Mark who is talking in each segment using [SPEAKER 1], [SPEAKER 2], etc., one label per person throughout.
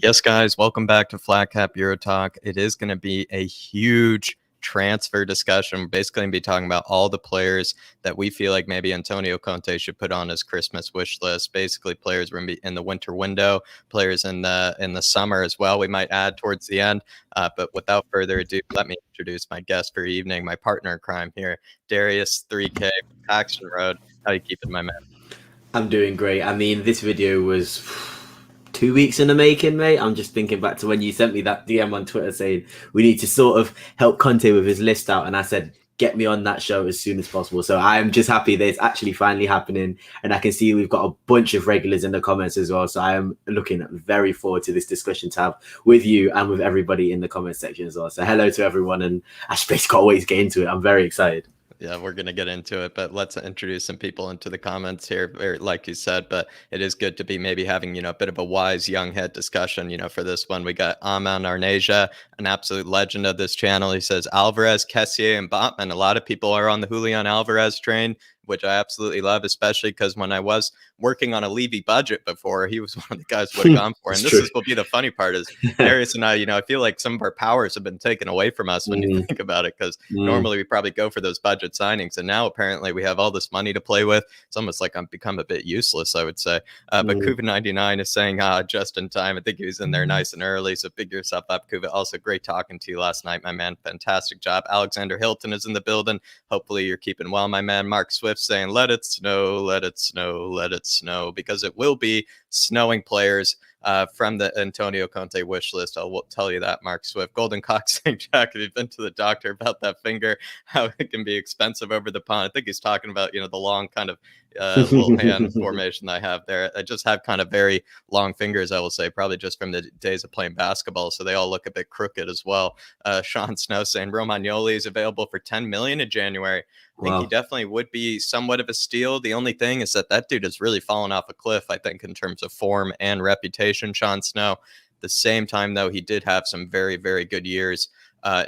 [SPEAKER 1] Yes, guys, welcome back to flatcapeurotalk. It is going to be a huge transfer discussion. We're basically going to be talking about all the players that we feel like maybe Antonio Conte should put on his Christmas wish list. Basically, players are going to be in the winter window, players in the summer as well. We might add towards the end. But without further ado, let me introduce my guest for evening, my partner in crime here, Darius 3K from Paxton Road. How you keeping, my man?
[SPEAKER 2] I'm doing great. I mean, this video was 2 weeks in the making, mate. I'm just thinking back to when you sent me that DM on Twitter saying we need to sort of help Conte with his list out. And I said, get me on that show as soon as possible. So I'm just happy that it's actually finally happening. And I can see we've got a bunch of regulars in the comments as well. So I am looking very forward to this discussion to have with you and with everybody in the comment section as well. So hello to everyone. And I just can't wait to get into it. I'm very excited.
[SPEAKER 1] Yeah, we're going to get into it, but let's introduce some people into the comments here, like you said, but it is good to be maybe having, a bit of a wise young head discussion, for this one. We got Aman Arnesia, an absolute legend of this channel. He says Alvarez, Kessié, and Botman. A lot of people are on the Julian Alvarez train, which I absolutely love, especially because when I was working on a Levy budget before, he was one of the guys I would have gone for. And this will be the funny part is Darius and I, I feel like some of our powers have been taken away from us when you think about it, because normally we probably go for those budget signings. And now apparently we have all this money to play with. It's almost like I'm become a bit useless, I would say. But Kuva99 is saying, just in time. I think he was in there nice and early. So big yourself up, Kuva. Also great talking to you last night, my man. Fantastic job. Alexander Hilton is in the building. Hopefully you're keeping well, my man. Mark Swift saying, let it snow, let it snow, let it snow, because it will be snowing players from the Antonio Conte wish list. I'll tell you that, Mark Swift. Golden Cox saying, Jack, have you been to the doctor about that finger, how it can be expensive over the pond? I think he's talking about, the long kind of little hand formation I have there. I just have kind of very long fingers, I will say, probably just from the days of playing basketball. So they all look a bit crooked as well. Sean Snow saying Romagnoli is available for 10 million in January. I think he definitely would be somewhat of a steal. The only thing is that dude has really fallen off a cliff, I think, in terms of form and reputation, Sean Snow. At the same time, though, he did have some very, very good years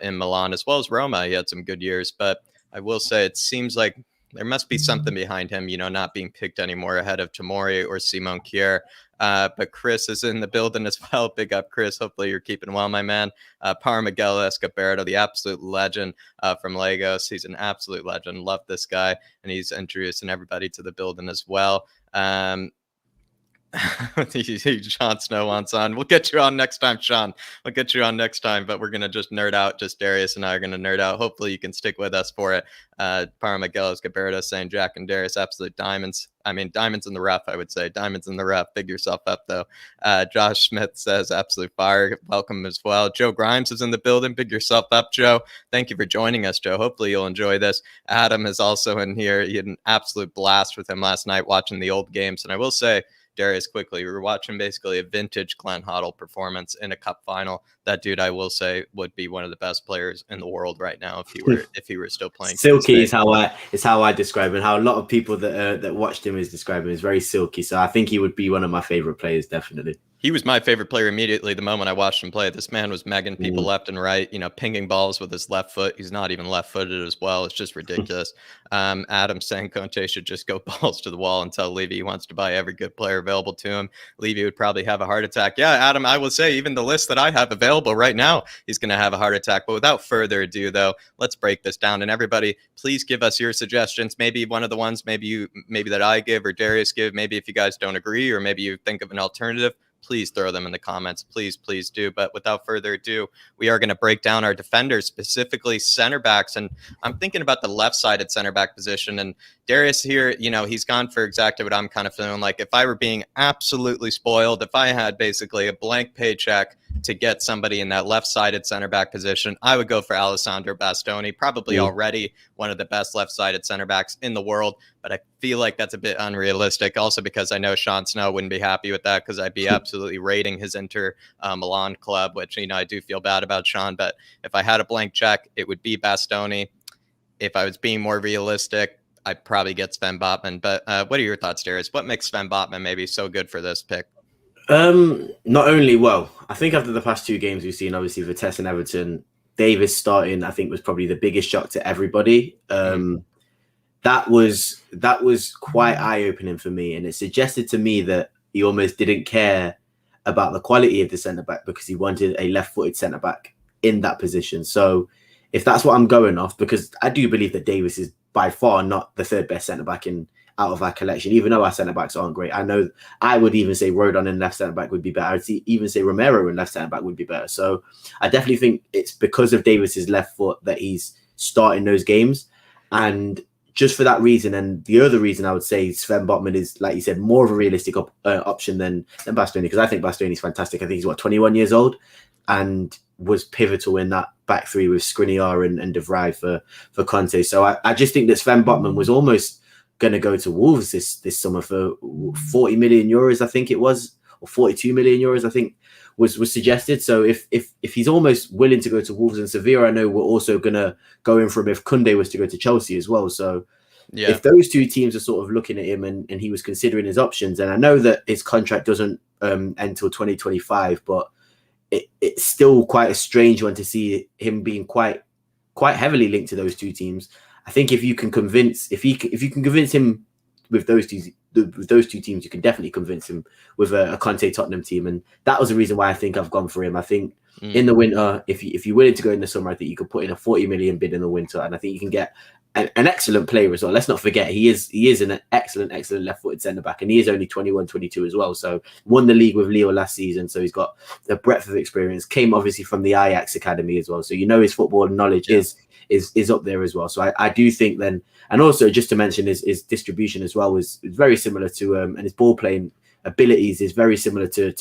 [SPEAKER 1] in Milan, as well as Roma. He had some good years. But I will say it seems like there must be something behind him, not being picked anymore ahead of Tomori or Simon Kjaer. But Chris is in the building as well. Big up, Chris. Hopefully you're keeping well, my man. Miguel Escobardo, the absolute legend from Lagos. He's an absolute legend. Love this guy. And he's introducing everybody to the building as well. Sean Snow wants on. We'll get you on next time, Sean. We'll get you on next time, but we're going to just nerd out. Just Darius and I are going to nerd out. Hopefully you can stick with us for it. Miguel Escobardo saying Jack and Darius, absolute diamonds. I mean, diamonds in the rough, I would say. Diamonds in the rough. Big yourself up, though. Josh Smith says absolute fire. Welcome as well. Joe Grimes is in the building. Big yourself up, Joe. Thank you for joining us, Joe. Hopefully you'll enjoy this. Adam is also in here. He had an absolute blast with him last night watching the old games. And I will say, Darius, quickly, we were watching basically a vintage Glenn Hoddle performance in a cup final. That dude, I will say, would be one of the best players in the world right now if he were still playing.
[SPEAKER 2] Silky is how I describe him. How a lot of people that watched him is describing him is very silky. So I think he would be one of my favorite players, definitely.
[SPEAKER 1] He was my favorite player immediately the moment I watched him play. This man was megging people left and right, pinging balls with his left foot. He's not even left-footed as well. It's just ridiculous. Adam saying Conte should just go balls to the wall and tell Levy he wants to buy every good player available to him. Levy would probably have a heart attack. Yeah, Adam, I will say even the list that I have available right now, he's going to have a heart attack. But without further ado, though, let's break this down. And everybody, please give us your suggestions. Maybe one of the ones maybe that I give or Darius give. Maybe if you guys don't agree or maybe you think of an alternative, please throw them in the comments. Please do. But without further ado, we are going to break down our defenders, specifically center backs. And I'm thinking about the left-sided center back position. And Darius here, he's gone for exactly what I'm kind of feeling like. If I were being absolutely spoiled, if I had basically a blank paycheck to get somebody in that left-sided center back position, I would go for Alessandro Bastoni, probably already one of the best left-sided center backs in the world. But I feel like that's a bit unrealistic, also because I know Sean Snow wouldn't be happy with that because I'd be absolutely rating his Inter Milan club, which, I do feel bad about Sean. But if I had a blank check, it would be Bastoni. If I was being more realistic, I'd probably get Sven Botman. But what are your thoughts, Darius? What makes Sven Botman maybe so good for this pick?
[SPEAKER 2] Not only, I think after the past two games we've seen, obviously, Vitesse and Everton, Davis starting, I think, was probably the biggest shock to everybody. That was quite eye-opening for me, and it suggested to me that he almost didn't care about the quality of the centre back because he wanted a left-footed centre back in that position. So if that's what I'm going off, because I do believe that Davis is by far not the third best centre back out of our collection, even though our centre backs aren't great. I know I would even say Rodon in left centre back would be better. I'd even say Romero in left centre back would be better. So I definitely think it's because of Davis's left foot that he's starting those games. And just for that reason, and the other reason I would say Sven Botman is, like you said, more of a realistic option than Bastoni, because I think Bastoni's fantastic. I think he's 21 years old and was pivotal in that back three with Skriniar and De Vrij for Conte. So I just think that Sven Botman was almost going to go to Wolves this summer for 40 million euros, I think it was, or 42 million euros, I think was suggested. So if he's almost willing to go to Wolves and Sevilla, I know we're also going to go in for him if Koundé was to go to Chelsea as well. So if those two teams are sort of looking at him and he was considering his options, and I know that his contract doesn't end until 2025, but it's still quite a strange one to see him being quite heavily linked to those two teams. I think if you can convince him with those two teams, you can definitely convince him with a Conte Tottenham team, and that was the reason why I think I've gone for him. I think in the winter, if you're willing to go in the summer, I think you could put in a 40 million bid in the winter, and I think you can get an excellent player as well. Let's not forget he is an excellent left-footed centre back, and he is only 21, 22 as well. So won the league with Leo last season, so he's got a breadth of experience. Came obviously from the Ajax academy as well, so his football knowledge is up there as well. So I do think then, and also just to mention his distribution as well is very similar to and his ball playing abilities is very similar to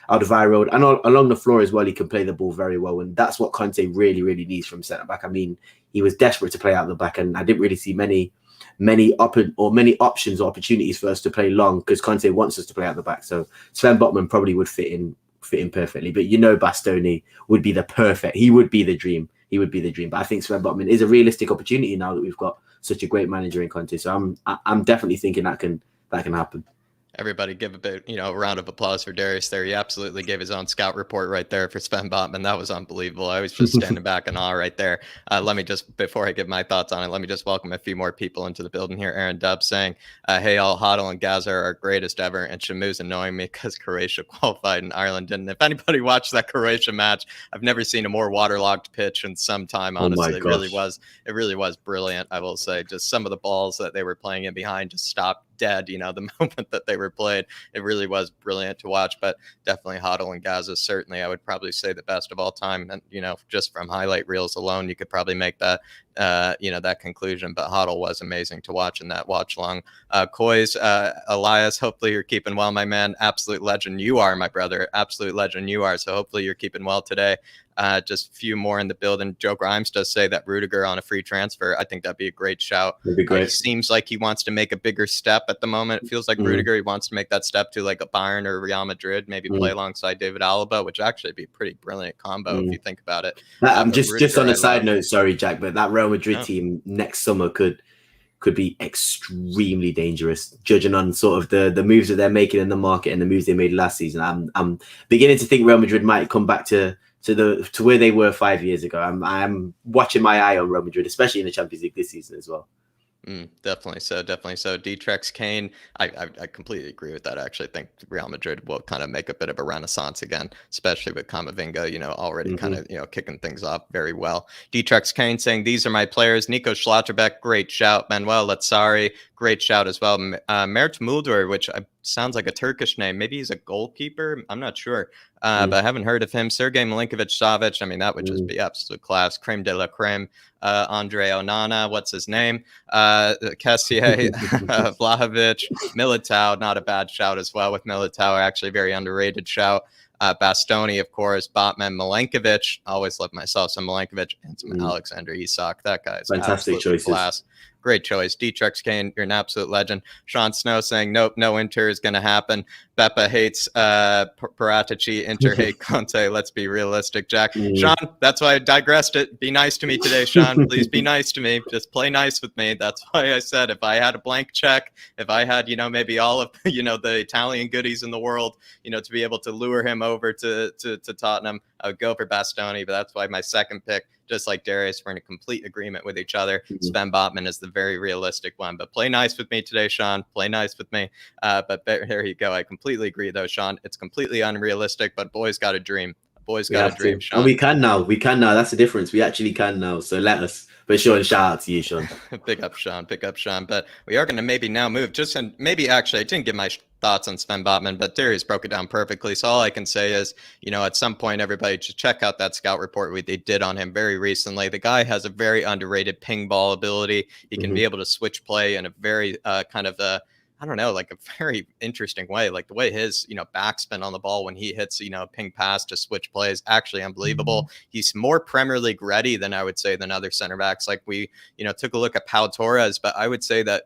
[SPEAKER 2] Alderweireld, and along the floor as well, he can play the ball very well, and that's what Conte really needs from centre back. I mean, he was desperate to play out the back, and I didn't really see many options or opportunities for us to play long because Conte wants us to play out the back. So Sven Botman probably would fit in perfectly, but Bastoni would be he would be the dream. But I think Sven Botman is a realistic opportunity now that we've got such a great manager in Conte. So I'm definitely thinking that can happen.
[SPEAKER 1] Everybody give a round of applause for Darius there. He absolutely gave his own scout report right there for Sven Botman. That was unbelievable. I was just standing back in awe right there. Before I give my thoughts on it, let me just welcome a few more people into the building here. Aaron Dubb saying, hey, all Hoddle and Gaza are our greatest ever. And Shamu's annoying me because Croatia qualified and Ireland didn't. If anybody watched that Croatia match, I've never seen a more waterlogged pitch in some time, honestly. It really was brilliant, I will say. Just some of the balls that they were playing in behind just stopped dead, the moment that they were played. It really was brilliant to watch, but definitely Hoddle and Gaza, certainly I would probably say the best of all time. And just from highlight reels alone, you could probably make that that conclusion, but Hoddle was amazing to watch in that watch long. Koi's Elias, hopefully you're keeping well, my man. Absolute legend you are, my brother. Absolute legend you are. So hopefully you're keeping well today. Just a few more in the building. Joe Grimes does say that Rudiger on a free transfer. I think that'd be a great shout.
[SPEAKER 2] That'd be great.
[SPEAKER 1] It seems like he wants to make a bigger step at the moment. It feels like Rudiger, he wants to make that step to like a Bayern or Real Madrid, maybe play alongside David Alaba, which actually be a pretty brilliant combo if you think about it.
[SPEAKER 2] Just on a side note, sorry, Jack, but that Real Madrid team next summer could be extremely dangerous, judging on sort of the moves that they're making in the market and the moves they made last season. I'm beginning to think Real Madrid might come back to where they were 5 years ago. I'm watching my eye on Real Madrid, especially in the Champions League this season as well.
[SPEAKER 1] Definitely so. Dtrex Kane, I completely agree with that. I actually think Real Madrid will kind of make a bit of a renaissance again, especially with Camavinga, already kind of, kicking things off very well. Dtrex Kane saying, these are my players. Nico Schlotterbeck, great shout. Manuel Lazzari, great shout as well. Mert Mulder, which sounds like a Turkish name. Maybe he's a goalkeeper. I'm not sure. But I haven't heard of him. Sergei Milinkovic-Savic, I mean, that would just be absolute class. Creme de la creme. Andre Onana, what's his name? Kessier, Vlahovic, Militao, not a bad shout as well with Militao, actually very underrated shout. Bastoni, of course, Botman, Milenkovic. Always love myself some Milenkovic and some Alexander Isak. That guy's
[SPEAKER 2] fantastic choices.
[SPEAKER 1] Class. Great choice. Dtrex Kane, you're an absolute legend. Sean Snow saying, nope, no Inter is going to happen. Beppa hates Paratici. Inter hate Conte. Let's be realistic, Jack. Sean, that's why I digressed it. Be nice to me today, Sean. Please be nice to me. Just play nice with me. That's why I said if I had a blank check, if I had, maybe all of, the Italian goodies in the world, to be able to lure him over to Tottenham, I would go for Bastoni. But that's why my second pick, just like Darius, we're in a complete agreement with each other. Sven Botman is the very realistic one. But play nice with me today, Sean. Play nice with me. But there you go. I completely agree, though, Sean. It's completely unrealistic, but boys got a dream. Boys got a dream, Sean.
[SPEAKER 2] And we can now. We can now. That's the difference. We actually can now. So let us. But Sean, shout out to you, Sean.
[SPEAKER 1] Big up, Sean. Big up, Sean. But we are going to maybe now move just and maybe actually I didn't give my thoughts on Sven Botman, but Darius broke it down perfectly. So all I can say is, at some point, everybody just check out that scout report they did on him very recently. The guy has a very underrated ping ball ability. He can be able to switch play in a very kind of I don't know, like a very interesting way. Like the way his, backspin on the ball when he hits, ping pass to switch plays, actually unbelievable. He's more Premier League ready than I would say than other center backs. Like we, took a look at Pau Torres, but I would say that,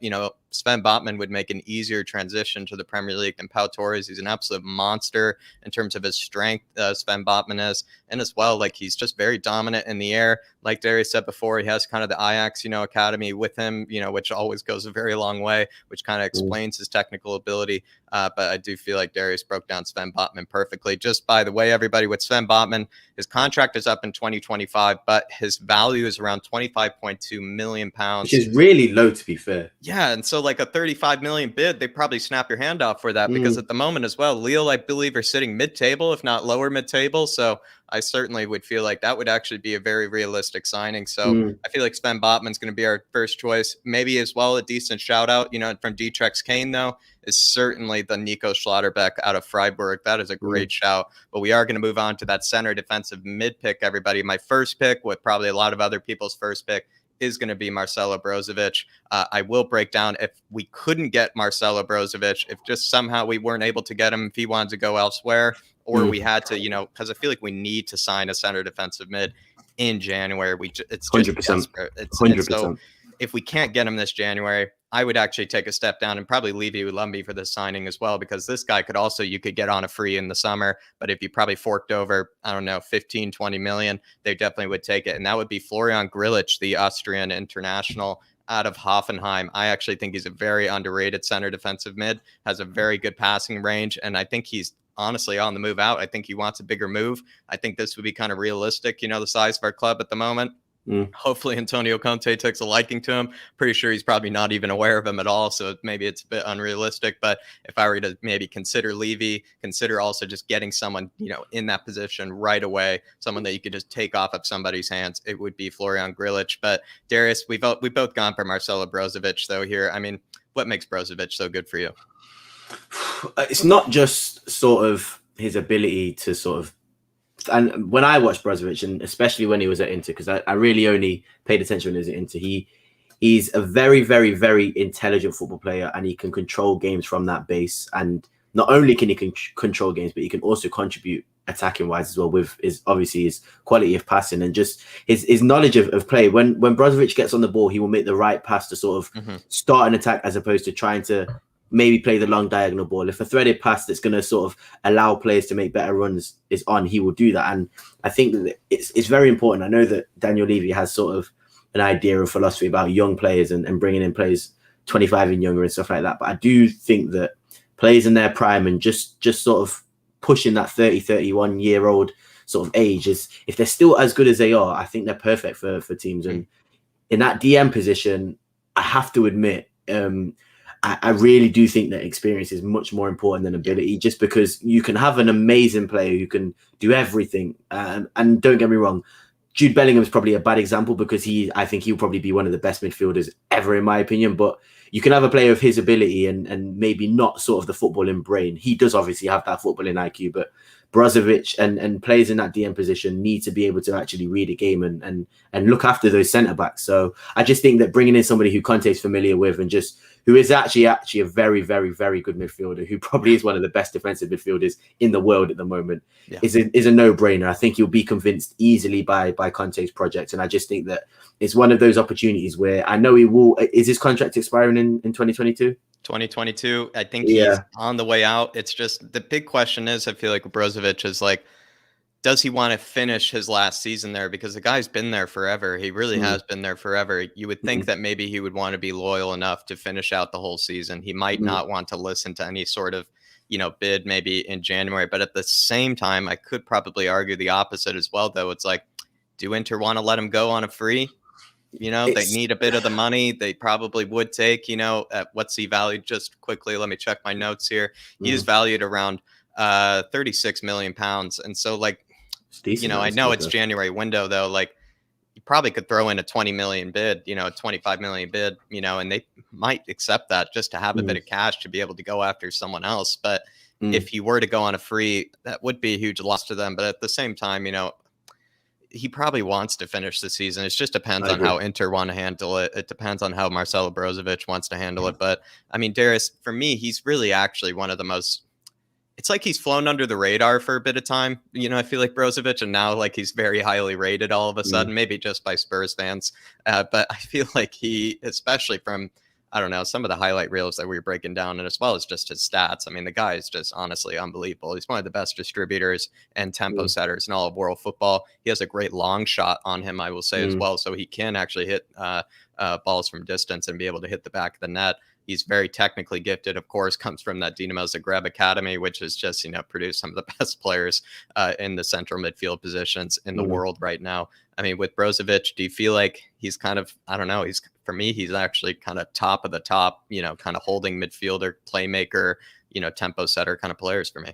[SPEAKER 1] Sven Botman would make an easier transition to the Premier League than Pau Torres. He's an absolute monster in terms of his strength, Sven Botman is. And as well, like he's just very dominant in the air. Like Darius said before, he has kind of the Ajax, academy with him, which always goes a very long way, which kind of explains his technical ability. But I do feel like Darius broke down Sven Botman perfectly. Just by the way, everybody, with Sven Botman, his contract is up in 2025, but his value is around 25.2 million pounds.
[SPEAKER 2] Which is really low, to be fair.
[SPEAKER 1] Yeah, and so like a 35 million bid, they probably snap your hand off for that because at the moment as well, Lille, I believe, are sitting mid-table, if not lower mid-table. So I certainly would feel like that would actually be a very realistic signing. So I feel like Sven Botman's going to be our first choice. Maybe as well a decent shout out, from Dietrich Kane, though, is certainly the Nico Schlotterbeck out of Freiburg. That is a great shout. But we are going to move on to that center defensive mid pick, everybody. My first pick, with probably a lot of other people's first pick, is going to be Marcelo Brozovic. I will break down if we couldn't get Marcelo Brozovic, if just somehow we weren't able to get him, if he wanted to go elsewhere, or we had to, because I feel like we need to sign a center defensive mid in January. It's just 100%. Desperate. It's 100%. So if we can't get him this January, I would actually take a step down and probably leave you Lumby for this signing as well, because this guy could also, you could get on a free in the summer, but if you probably forked over, I don't know, 15, 20 million, they definitely would take it. And that would be Florian Grillitsch, the Austrian international out of Hoffenheim. I actually think he's a very underrated center defensive mid, has a very good passing range. And I think he's honestly on the move out. I think he wants a bigger move. I think this would be kind of realistic, the size of our club at the moment. Hopefully Antonio Conte takes a liking to him. Pretty sure he's probably not even aware of him at all, so maybe it's a bit unrealistic. But if I were to maybe consider Levy, consider also just getting someone, in that position right away, someone that you could just take off of somebody's hands, it would be Florian Grillitsch. But Darius, we've both gone for Marcelo Brozovic, though, here. I mean, what makes Brozovic so good for you?
[SPEAKER 2] It's not just sort of his ability to sort of, and when I watched Brozovic, and especially when he was at Inter, because I really only paid attention when he was at Inter, he's a very, very, very intelligent football player, and he can control games from that base. And not only can he control games, but he can also contribute attacking wise as well, with his quality of passing and just his knowledge of play. When Brozovic gets on the ball, he will make the right pass to sort of start an attack, as opposed to trying to maybe play the long diagonal ball. If a threaded pass that's going to sort of allow players to make better runs is on, he will do that. And I think that it's very important. I know that Daniel Levy has sort of an idea of philosophy about young players and bringing in players 25 and younger and stuff like that. But I do think that players in their prime and just sort of pushing that 30, 31 year old sort of age, is if they're still as good as they are, I think they're perfect for teams. And in that DM position, I have to admit, I really do think that experience is much more important than ability, just because you can have an amazing player who can do everything. And don't get me wrong, Jude Bellingham is probably a bad example, because I think he'll probably be one of the best midfielders ever, in my opinion. But you can have a player of his ability and maybe not sort of the footballing brain. He does obviously have that footballing IQ, but Brozovic and players in that DM position need to be able to actually read a game and look after those centre backs. So I just think that bringing in somebody who Conte is familiar with, and just who is actually a very, very, very good midfielder, who probably is one of the best defensive midfielders in the world at the moment, is a no-brainer. I think you'll be convinced easily by Conte's project. And I just think that it's one of those opportunities where I know he will. Is his contract expiring in 2022?
[SPEAKER 1] 2022. I think he's on the way out. It's just the big question is, I feel like Brozovic is like, does he want to finish his last season there? Because the guy's been there forever. He really has been there forever. You would think that maybe he would want to be loyal enough to finish out the whole season. He might not want to listen to any sort of, bid maybe in January. But at the same time, I could probably argue the opposite as well, though. It's like, do Inter want to let him go on a free? You know, they need a bit of the money. They probably would take, you know, at what's he valued? Just quickly, let me check my notes here. He is valued around 36 million pounds. And so, like, you know, I know it's January window, though. Like, you probably could throw in a 20 million bid, you know, a 25 million bid, you know, and they might accept that just to have a bit of cash to be able to go after someone else. But if he were to go on a free, that would be a huge loss to them. But at the same time, you know, he probably wants to finish the season. It just depends on how Inter want to handle it. It depends on how Marcelo Brozovic wants to handle it. But I mean, Darius, for me, he's really actually one of the most, it's like he's flown under the radar for a bit of time. You know, I feel like Brozovic, and now like he's very highly rated all of a sudden, maybe just by Spurs fans. But I feel like he, especially from, I don't know, some of the highlight reels that we were breaking down, and as well as just his stats. I mean, the guy is just honestly unbelievable. He's one of the best distributors and tempo setters in all of world football. He has a great long shot on him, I will say, as well. So he can actually hit balls from distance and be able to hit the back of the net. He's very technically gifted, of course, comes from that Dinamo Zagreb Academy, which has just, you know, produced some of the best players in the central midfield positions in the world right now. I mean, with Brozovic, do you feel like he's kind of, I don't know, he's, for me, he's actually kind of top of the top, you know, kind of holding midfielder, playmaker, you know, tempo setter kind of players for me.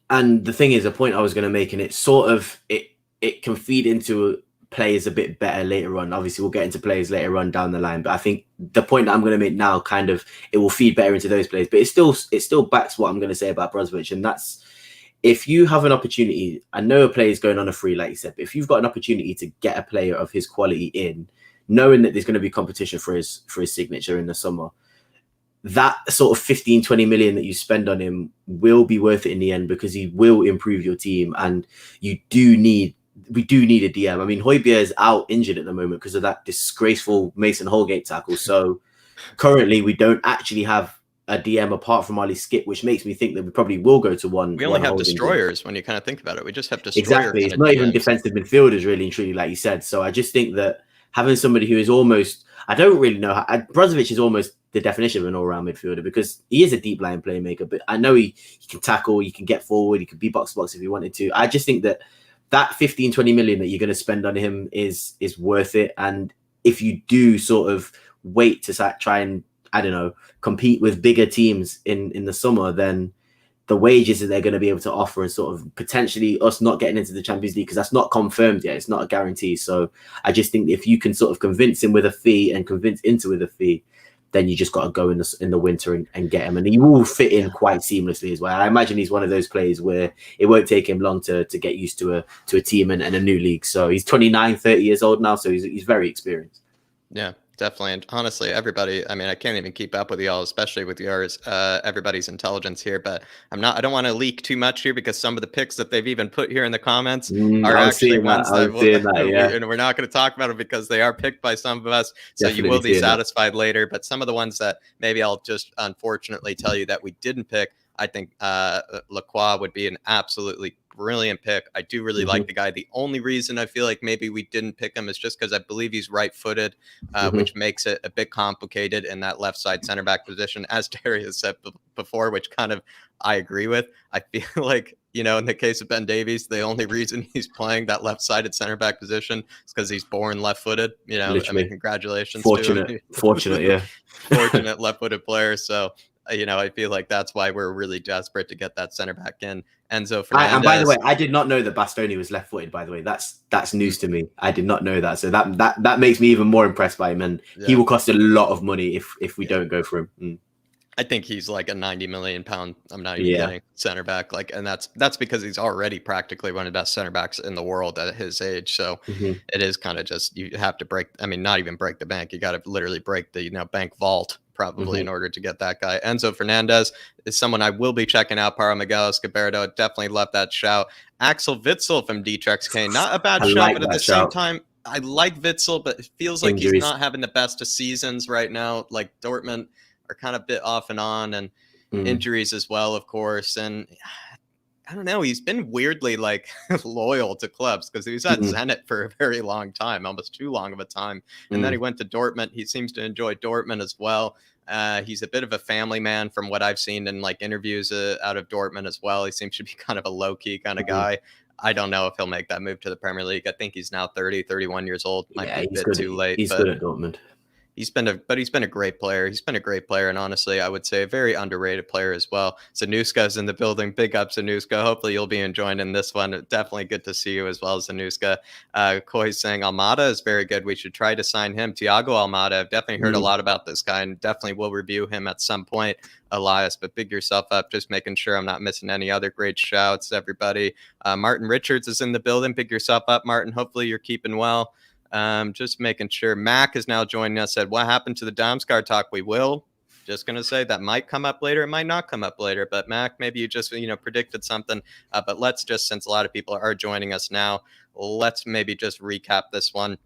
[SPEAKER 2] And the thing is, a point I was going to make, and it's sort of, it can feed into players a bit better later on. Obviously, we'll get into players later on down the line, but I think the point that I'm going to make now, kind of, it will feed better into those players. But it still backs what I'm going to say about Brozovic, and that's, if you have an opportunity, I know a player is going on a free, like you said, but if you've got an opportunity to get a player of his quality in, knowing that there's going to be competition for his signature in the summer, that sort of 15, 20 million that you spend on him will be worth it in the end, because he will improve your team. And we do need a DM. I mean, Højbjerg is out injured at the moment because of that disgraceful Mason Holgate tackle. So currently we don't actually have a DM apart from Ali Skip, which makes me think that we probably will go to one.
[SPEAKER 1] We only have destroyers when you kind of think about it. We just have destroyers.
[SPEAKER 2] Exactly. It's not even defensive midfielders, really and truly, like you said. So I just think that having somebody who is almost, I don't really know, Brozovic is almost the definition of an all-round midfielder, because he is a deep line playmaker, but I know he can tackle, he can get forward, he could be box-to-box if he wanted to. I just think that 15, 20 million that you're going to spend on him is worth it. And if you do sort of wait to try and, I don't know, compete with bigger teams in the summer, then the wages that they're going to be able to offer, and sort of potentially us not getting into the Champions League, because that's not confirmed yet. It's not a guarantee. So I just think if you can sort of convince him with a fee and convince Inter with a fee, then you just got to go in the winter and get him. And he will fit in quite seamlessly as well. I imagine he's one of those players where it won't take him long to get used to a team and a new league. So he's 29, 30 years old now. So he's very experienced.
[SPEAKER 1] Yeah. Definitely. And honestly, everybody, I mean, I can't even keep up with y'all, especially with yours, everybody's intelligence here, but I don't want to leak too much here, because some of the picks that they've even put here in the comments are actually ones that we're not going to talk about it because they are picked by some of us. So you will be satisfied later. But some of the ones that maybe I'll just unfortunately tell you that we didn't pick, I think Lacroix would be an absolutely brilliant pick. I do really like the guy. The only reason I feel like maybe we didn't pick him is just because I believe he's right-footed, which makes it a bit complicated in that left side center back position, as Darius said before, which kind of I agree with. I feel like, you know, in the case of Ben Davies, the only reason he's playing that left-sided center back position is because he's born left-footed. You know, literally. I mean, congratulations.
[SPEAKER 2] Fortunate, yeah.
[SPEAKER 1] Fortunate left-footed player. So, you know, I feel like that's why we're really desperate to get that center back in. Enzo Fernandez.
[SPEAKER 2] And by the way, I did not know that Bastoni was left-footed. By the way, that's news to me. I did not know that. So that makes me even more impressed by him, and he will cost a lot of money if we don't go for him.
[SPEAKER 1] I think he's like a 90 million pound. I'm not even kidding. Center back, like, and that's because he's already practically one of the best center backs in the world at his age. So it is kind of just, you have to break. I mean, not even break the bank. You got to literally break the bank vault probably in order to get that guy. Enzo Fernandez is someone I will be checking out. Para Miguel Escobedo definitely left that shout. Axel Witsel from Dietrich Kane, not a bad shout, but at the same time, I like Witsel, but it feels like he's not having the best of seasons right now. Like Dortmund are kind of a bit off and on, and injuries as well, of course. And I don't know, he's been weirdly like loyal to clubs, because he was at Zenit for a very long time, almost too long of a time. And then he went to Dortmund. He seems to enjoy Dortmund as well. He's a bit of a family man from what I've seen in like interviews out of Dortmund as well. He seems to be kind of a low key kind of guy. I don't know if he'll make that move to the Premier League. I think he's now 30, 31 years old. Might
[SPEAKER 2] Yeah,
[SPEAKER 1] be a
[SPEAKER 2] he's
[SPEAKER 1] bit
[SPEAKER 2] good.
[SPEAKER 1] too late.
[SPEAKER 2] He's
[SPEAKER 1] but
[SPEAKER 2] good at Dortmund.
[SPEAKER 1] he's been a great player. He's been a great player, and honestly, I would say a very underrated player as well. Zanuska's in the building. Big up, Zanuska. Hopefully, you'll be enjoying in this one. Definitely good to see you as well, Zanuska. Koi's saying Almada is very good. We should try to sign him. Thiago Almada. I've definitely heard a lot about this guy, and definitely will review him at some point. Elias, but big yourself up. Just making sure I'm not missing any other great shouts. Everybody. Martin Richards is in the building. Big yourself up, Martin. Hopefully, you're keeping well. Just making sure. Mac is now joining us. Said, what happened to the Damsgaard talk? We will. Just going to say that might come up later. It might not come up later. But Mac, maybe you just, predicted something. But let's just, since a lot of people are joining us now, let's maybe just recap this one.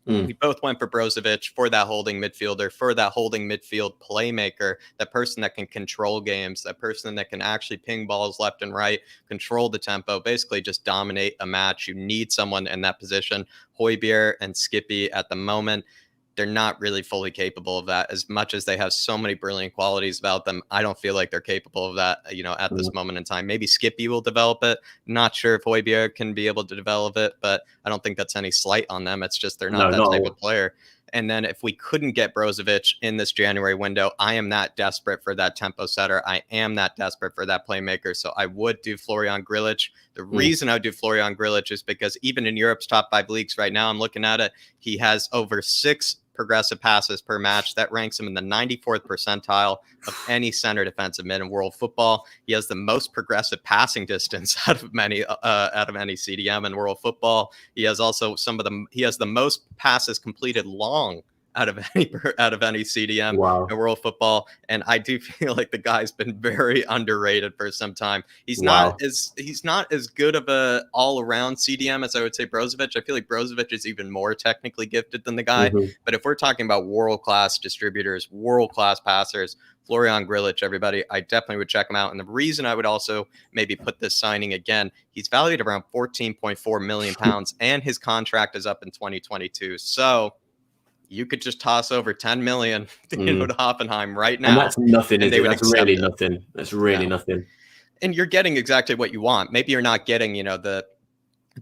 [SPEAKER 1] We both went for Brozovic, for that holding midfielder, for that holding midfield playmaker, that person that can control games, that person that can actually ping balls left and right, control the tempo, basically just dominate a match. You need someone in that position. Højbjerg and Skippy at the moment, they're not really fully capable of that. As much as they have so many brilliant qualities about them, I don't feel like they're capable of that, at this moment in time. Maybe Skippy will develop it. Not sure if Højbjerg can be able to develop it, but I don't think that's any slight on them. It's just they're not that type of player. And then if we couldn't get Brozovic in this January window, I am that desperate for that tempo setter. I am that desperate for that playmaker. So I would do Florian Grillitsch. The reason I would do Florian Grillitsch is because even in Europe's top 5 leagues right now, I'm looking at it, he has over 6 progressive passes per match. That ranks him in the 94th percentile of any center defensive mid in world football. He has the most progressive passing distance out of any CDM in world football. He has also he has the most passes completed long out of any CDM in world football. And I do feel like the guy's been very underrated for some time. He's not as good of a all-around CDM as I would say Brozovic. I feel like Brozovic is even more technically gifted than the guy. But if we're talking about world-class distributors, world-class passers, Florian Grillitsch, everybody, I definitely would check him out. And the reason I would also maybe put this signing again, he's valued around 14.4 million pounds, and his contract is up in 2022. So you could just toss over 10 million to Hoffenheim right now.
[SPEAKER 2] And that's nothing. That's really nothing. That's really nothing.
[SPEAKER 1] And you're getting exactly what you want. Maybe you're not getting, the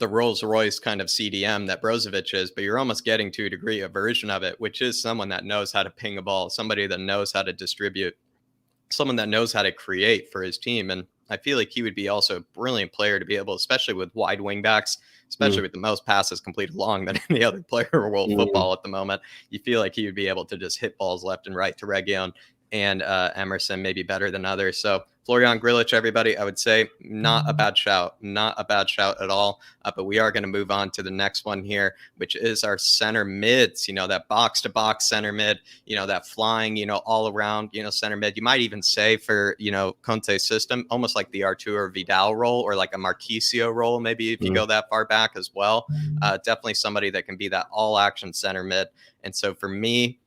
[SPEAKER 1] Rolls Royce kind of CDM that Brozovic is, but you're almost getting to a degree a version of it, which is someone that knows how to ping a ball, somebody that knows how to distribute, someone that knows how to create for his team. And I feel like he would be also a brilliant player to be able, especially with wide wing backs, especially with the most passes completed long than any other player in world football at the moment. You feel like he would be able to just hit balls left and right to Reguilón and Emerson, maybe better than others. So Florian Grillitsch, everybody, I would say not a bad shout at all. But we are going to move on to the next one here, which is our center mids, that box to box center mid, that flying, all around, center mid. You might even say for, Conte's system, almost like the Arturo Vidal role or like a Marquisio role, maybe if you go that far back as well. Definitely somebody that can be that all action center mid. And so for me,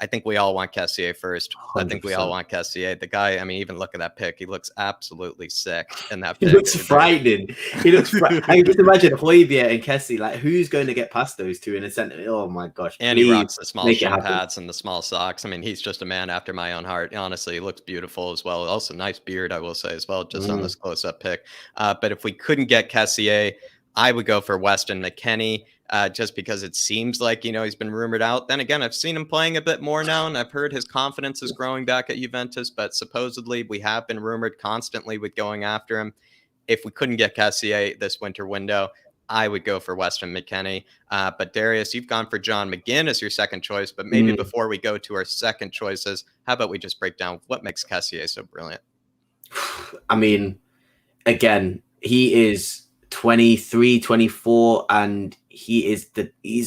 [SPEAKER 1] I think we all want Kessié first. 100%. I think we all want Kessié. The guy, even look at that pick. He looks absolutely sick in that pick.
[SPEAKER 2] He looks frightening. I can just imagine Højbjerg and Kessié. Like, who's going to get past those two in a center? Oh, my gosh.
[SPEAKER 1] And he rocks the small shin pads and the small socks. He's just a man after my own heart. Honestly, he looks beautiful as well. Also, nice beard, I will say, as well, just on this close-up pick. But if we couldn't get Kessié, I would go for Weston McKennie. Just because it seems like, he's been rumored out. Then again, I've seen him playing a bit more now, and I've heard his confidence is growing back at Juventus, but supposedly we have been rumored constantly with going after him. If we couldn't get Kessié this winter window, I would go for Weston McKennie. But Darius, you've gone for John McGinn as your second choice, but maybe before we go to our second choices, how about we just break down what makes Kessié so brilliant?
[SPEAKER 2] Again, he is 23, 24, and he's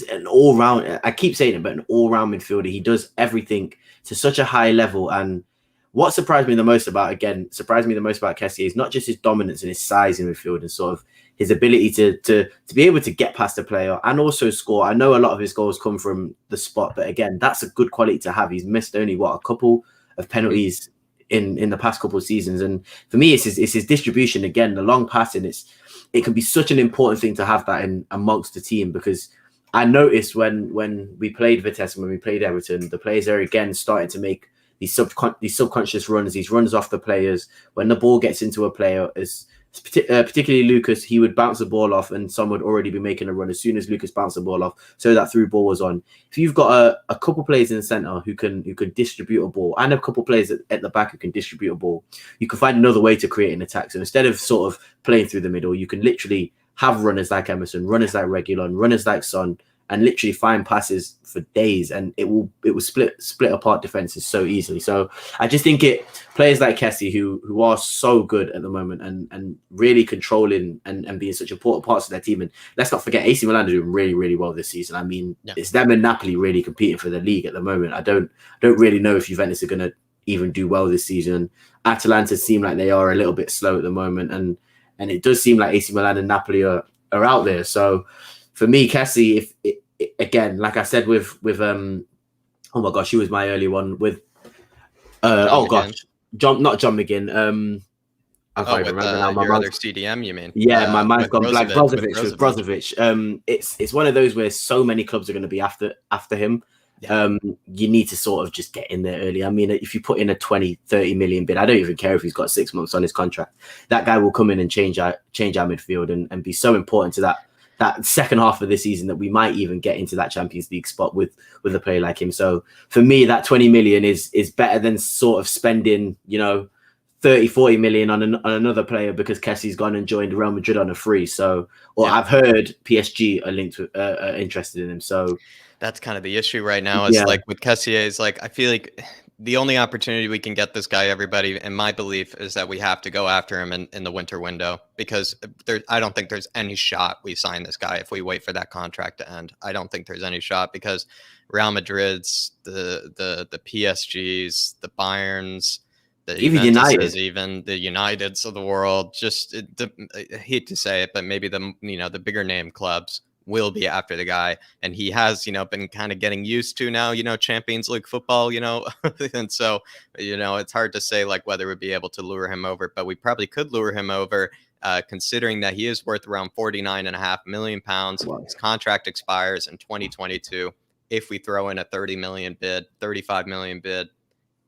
[SPEAKER 2] an all-round, I keep saying it, but an all-round midfielder. He does everything to such a high level. And what surprised me the most about Kessié is not just his dominance and his size in midfield and sort of his ability to be able to get past a player and also score. I know a lot of his goals come from the spot, but again, that's a good quality to have. He's missed only a couple of penalties in the past couple of seasons. And for me, it's his distribution. Again, the long passing, it can be such an important thing to have that in amongst the team, because I noticed when we played Vitesse and when we played Everton, the players are again starting to make these subconscious runs, these runs off the players. When the ball gets into a player, as particularly Lucas, he would bounce the ball off and someone would already be making a run as soon as Lucas bounced the ball off, so that through ball was on. If you've got a couple players in the centre who can distribute a ball, and a couple players at the back who can distribute a ball, you can find another way to create an attack. So instead of sort of playing through the middle, you can literally have runners like Emerson, runners like Reguilon, runners like Son, and literally find passes for days, and it will split apart defenses so easily. So I just think players like Kessie who are so good at the moment and really controlling and being such important parts of their team. And let's not forget, AC Milan are doing really, really well this season. I mean, It's them and Napoli really competing for the league at the moment. I don't really know if Juventus are going to even do well this season. Atalanta seem like they are a little bit slow at the moment, and it does seem like AC Milan and Napoli are out there. So for me, Kessie, again, like I said with oh my gosh, he was my early one with not John McGinn. I can't even remember now.
[SPEAKER 1] Your other CDM, you mean?
[SPEAKER 2] Yeah, my mind's gone blank. Brozovic. It's one of those where so many clubs are going to be after him. Yeah. You need to sort of just get in there early. I mean, if you put in a 20-30 million bid, I don't even care if he's got 6 months on his contract. That guy will come in and change our midfield and be so important to that second half of the season that we might even get into that Champions League spot with a player like him. So for me, that 20 million is better than sort of spending, 30-40 million on another player because Kessie's gone and joined Real Madrid on a free. So, I've heard PSG are linked with, interested in him. So
[SPEAKER 1] that's kind of the issue right now. Is like with Kessié, is like I feel like the only opportunity we can get this guy, everybody, in my belief, is that we have to go after him in the winter window, because I don't think there's any shot we sign this guy if we wait for that contract to end. I don't think there's any shot, because Real Madrid's, the PSGs, the Bayerns,
[SPEAKER 2] even United,
[SPEAKER 1] even the Uniteds of the world, just I hate to say it, but maybe the bigger name clubs will be after the guy. And he has, been kind of getting used to now, Champions League football, and so, it's hard to say like whether we'd be able to lure him over, but we probably could lure him over, considering that he is worth around £49.5 million. Wow. His contract expires in 2022. If we throw in a 30 million bid, 35 million bid,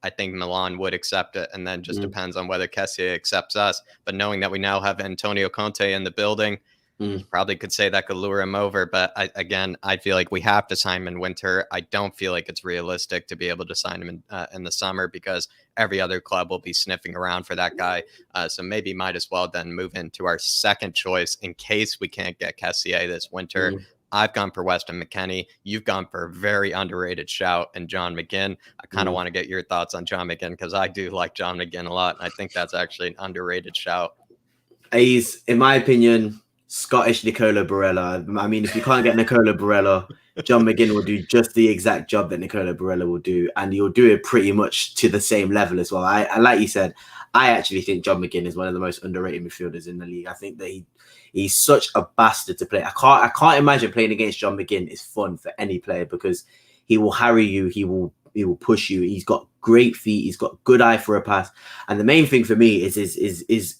[SPEAKER 1] I think Milan would accept it, and then just depends on whether Kessié accepts us. But knowing that we now have Antonio Conte in the building, you probably could say that could lure him over. But I feel like we have to sign him in winter. I don't feel like it's realistic to be able to sign him in the summer, because every other club will be sniffing around for that guy. So maybe might as well then move into our second choice in case we can't get Kessié this winter. I've gone for Weston McKennie. You've gone for a very underrated shout and John McGinn. I kind of want to get your thoughts on John McGinn, because I do like John McGinn a lot. And I think that's actually an underrated shout.
[SPEAKER 2] He's, in my opinion, Scottish Nicola Barella. I mean, if you can't get Nicola Barella, John McGinn will do just the exact job that Nicola Barella will do, and he'll do it pretty much to the same level as well. I like you said, I actually think John McGinn is one of the most underrated midfielders in the league. I think that he's such a bastard to play. I can't imagine playing against John McGinn is fun for any player, because he will harry you, he will push you. He's got great feet, he's got good eye for a pass, and the main thing for me is his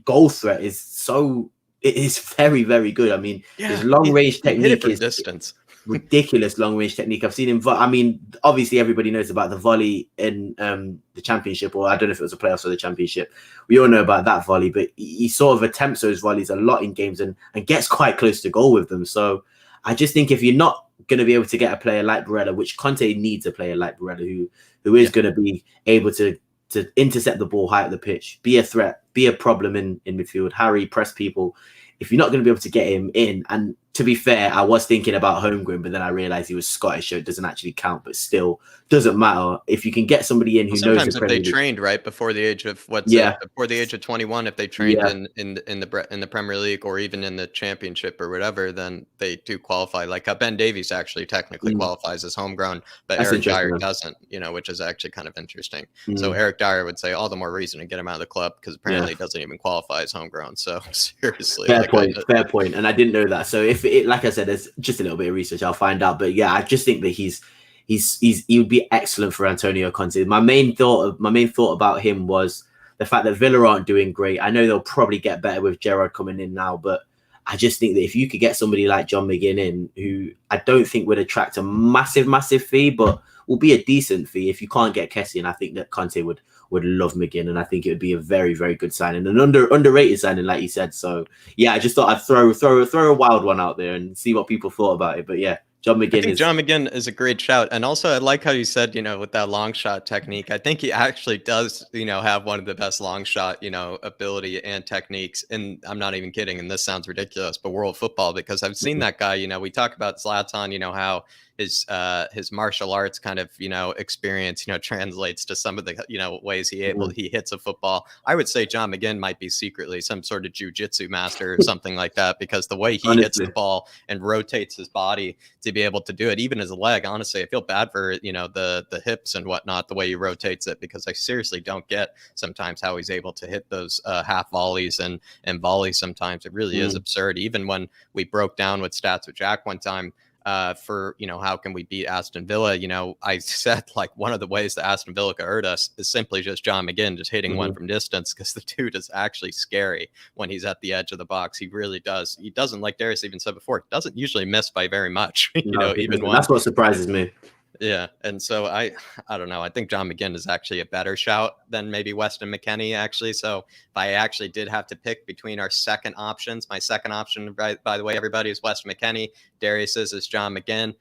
[SPEAKER 2] goal threat is so. It is very, very good. I mean, his long-range technique is
[SPEAKER 1] distance.
[SPEAKER 2] Ridiculous long-range technique. I've seen him. I mean, obviously, everybody knows about the volley in the Championship, or I don't know if it was a playoffs or the Championship. We all know about that volley, but he sort of attempts those volleys a lot in games and gets quite close to goal with them. So I just think if you're not going to be able to get a player like Barella, which Conte needs a player like Barella, who is going to be able to intercept the ball high up the pitch, be a threat, be a problem in midfield, harry, press people. If you're not going to be able to get him in, and to be fair, I was thinking about Holmgren, but then I realized he was Scottish, so it doesn't actually count, but still doesn't matter. If you can get somebody in who knows
[SPEAKER 1] sometimes if they trained right before the age of before the age of 21, if they trained in the Premier League or even in the Championship or whatever, then they do qualify. Like Ben Davies actually technically qualifies as homegrown, but Eric Dyer doesn't, which is actually kind of interesting. So Eric Dyer would say all the more reason to get him out of the club, because apparently he doesn't even qualify as homegrown. So seriously,
[SPEAKER 2] fair point. And I didn't know that. So if it, like I said, there's just a little bit of research, I'll find out. But yeah, I just think that he would be excellent for Antonio Conte. My main thought about him was the fact that Villa aren't doing great. I know they'll probably get better with Gerrard coming in now, but I just think that if you could get somebody like John McGinn in, who I don't think would attract a massive fee, but will be a decent fee if you can't get Kessie, and I think that Conte would would love McGinn, and I think it would be a very, very good signing, an underrated signing, like you said. So yeah, I just thought I'd throw a wild one out there and see what people thought about it. But yeah, John
[SPEAKER 1] I
[SPEAKER 2] McGinn
[SPEAKER 1] think
[SPEAKER 2] is
[SPEAKER 1] John McGinn is a great shout. And also, I like how you said, with that long shot technique. I think he actually does, have one of the best long shot, ability and techniques. And I'm not even kidding. And this sounds ridiculous, but world football, because I've seen that guy, we talk about Zlatan, how his martial arts kind of, experience, translates to some of the, ways he hits a football. I would say John McGinn might be secretly some sort of jujitsu master or something like that, because the way he hits the ball and rotates his body to be able to do it, even his leg. Honestly, I feel bad for the hips and whatnot, the way he rotates it, because I seriously don't get sometimes how he's able to hit those half volleys and volleys. Sometimes it really is absurd. Even when we broke down with stats with Jack one time, for how can we beat Aston Villa, I said like one of the ways that Aston Villa could hurt us is simply just John McGinn just hitting one from distance, because the dude is actually scary when he's at the edge of the box. He really does. He doesn't, like Darius even said before, doesn't usually miss by very much. Even when
[SPEAKER 2] that's what surprises me.
[SPEAKER 1] Yeah, and so I don't know. I think John McGinn is actually a better shout than maybe Weston McKennie, actually. So if I actually did have to pick between our second options, my second option, by the way, everybody, is Weston McKennie. Darius's is John McGinn.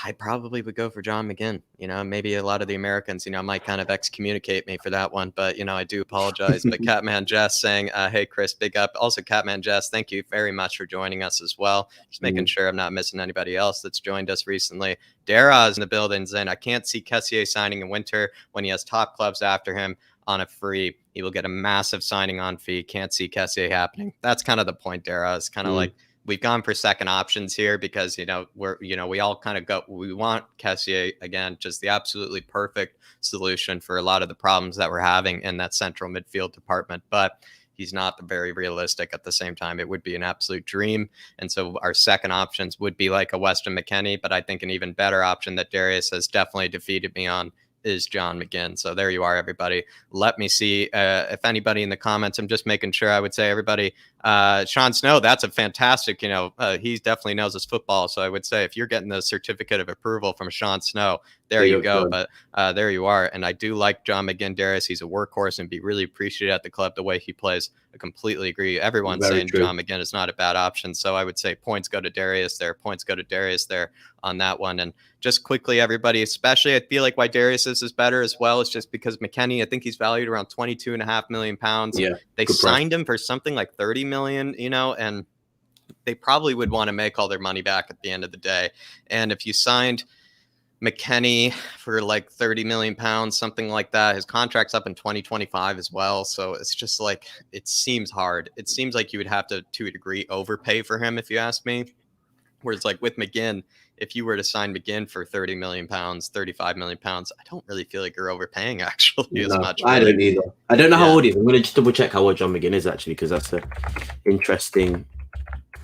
[SPEAKER 1] I probably would go for John McGinn. Maybe a lot of the Americans, might kind of excommunicate me for that one, but I do apologize. But Catman Jess saying, "Hey Chris, big up." Also, Catman Jess, thank you very much for joining us as well. Just making sure I'm not missing anybody else that's joined us recently. Dara is in the building saying, "I can't see Kessié signing in winter when he has top clubs after him on a free. He will get a massive signing on fee. Can't see Kessié happening." That's kind of the point, Dara. It's kind of like we've gone for second options here because, we all kind of we want Kessié, again, just the absolutely perfect solution for a lot of the problems that we're having in that central midfield department. But he's not very realistic at the same time. It would be an absolute dream. And so our second options would be like a Weston McKennie, but I think an even better option that Darius has definitely defeated me on is John McGinn. So there you are, everybody. Let me see if anybody in the comments, I'm just making sure, I would say everybody, Sean Snow, that's a fantastic, he definitely knows his football. So I would say if you're getting the certificate of approval from Sean Snow, there you go. But there you are. And I do like John McGinn, Darius. He's a workhorse and be really appreciated at the club the way he plays. I completely agree. Everyone's saying John McGinn is not a bad option. So I would say points go to Darius there. Points go to Darius there on that one. And just quickly, everybody, especially I feel like why Darius is better as well is just because McKennie, I think he's valued around 22.5 million pounds.
[SPEAKER 2] Yeah,
[SPEAKER 1] they signed him for something like 30 million, and they probably would want to make all their money back at the end of the day. And if you signed McKennie for like 30 million pounds, something like that, his contract's up in 2025 as well. So it's just like, it seems hard. It seems like you would have to a degree, overpay for him, if you ask me. Whereas like with McGinn, if you were to sign McGinn for 30 million pounds, 35 million pounds, I don't really feel like you're overpaying actually as much.
[SPEAKER 2] I don't either. I don't know how old he is. I'm going to just double check how old John McGinn is actually, because that's an interesting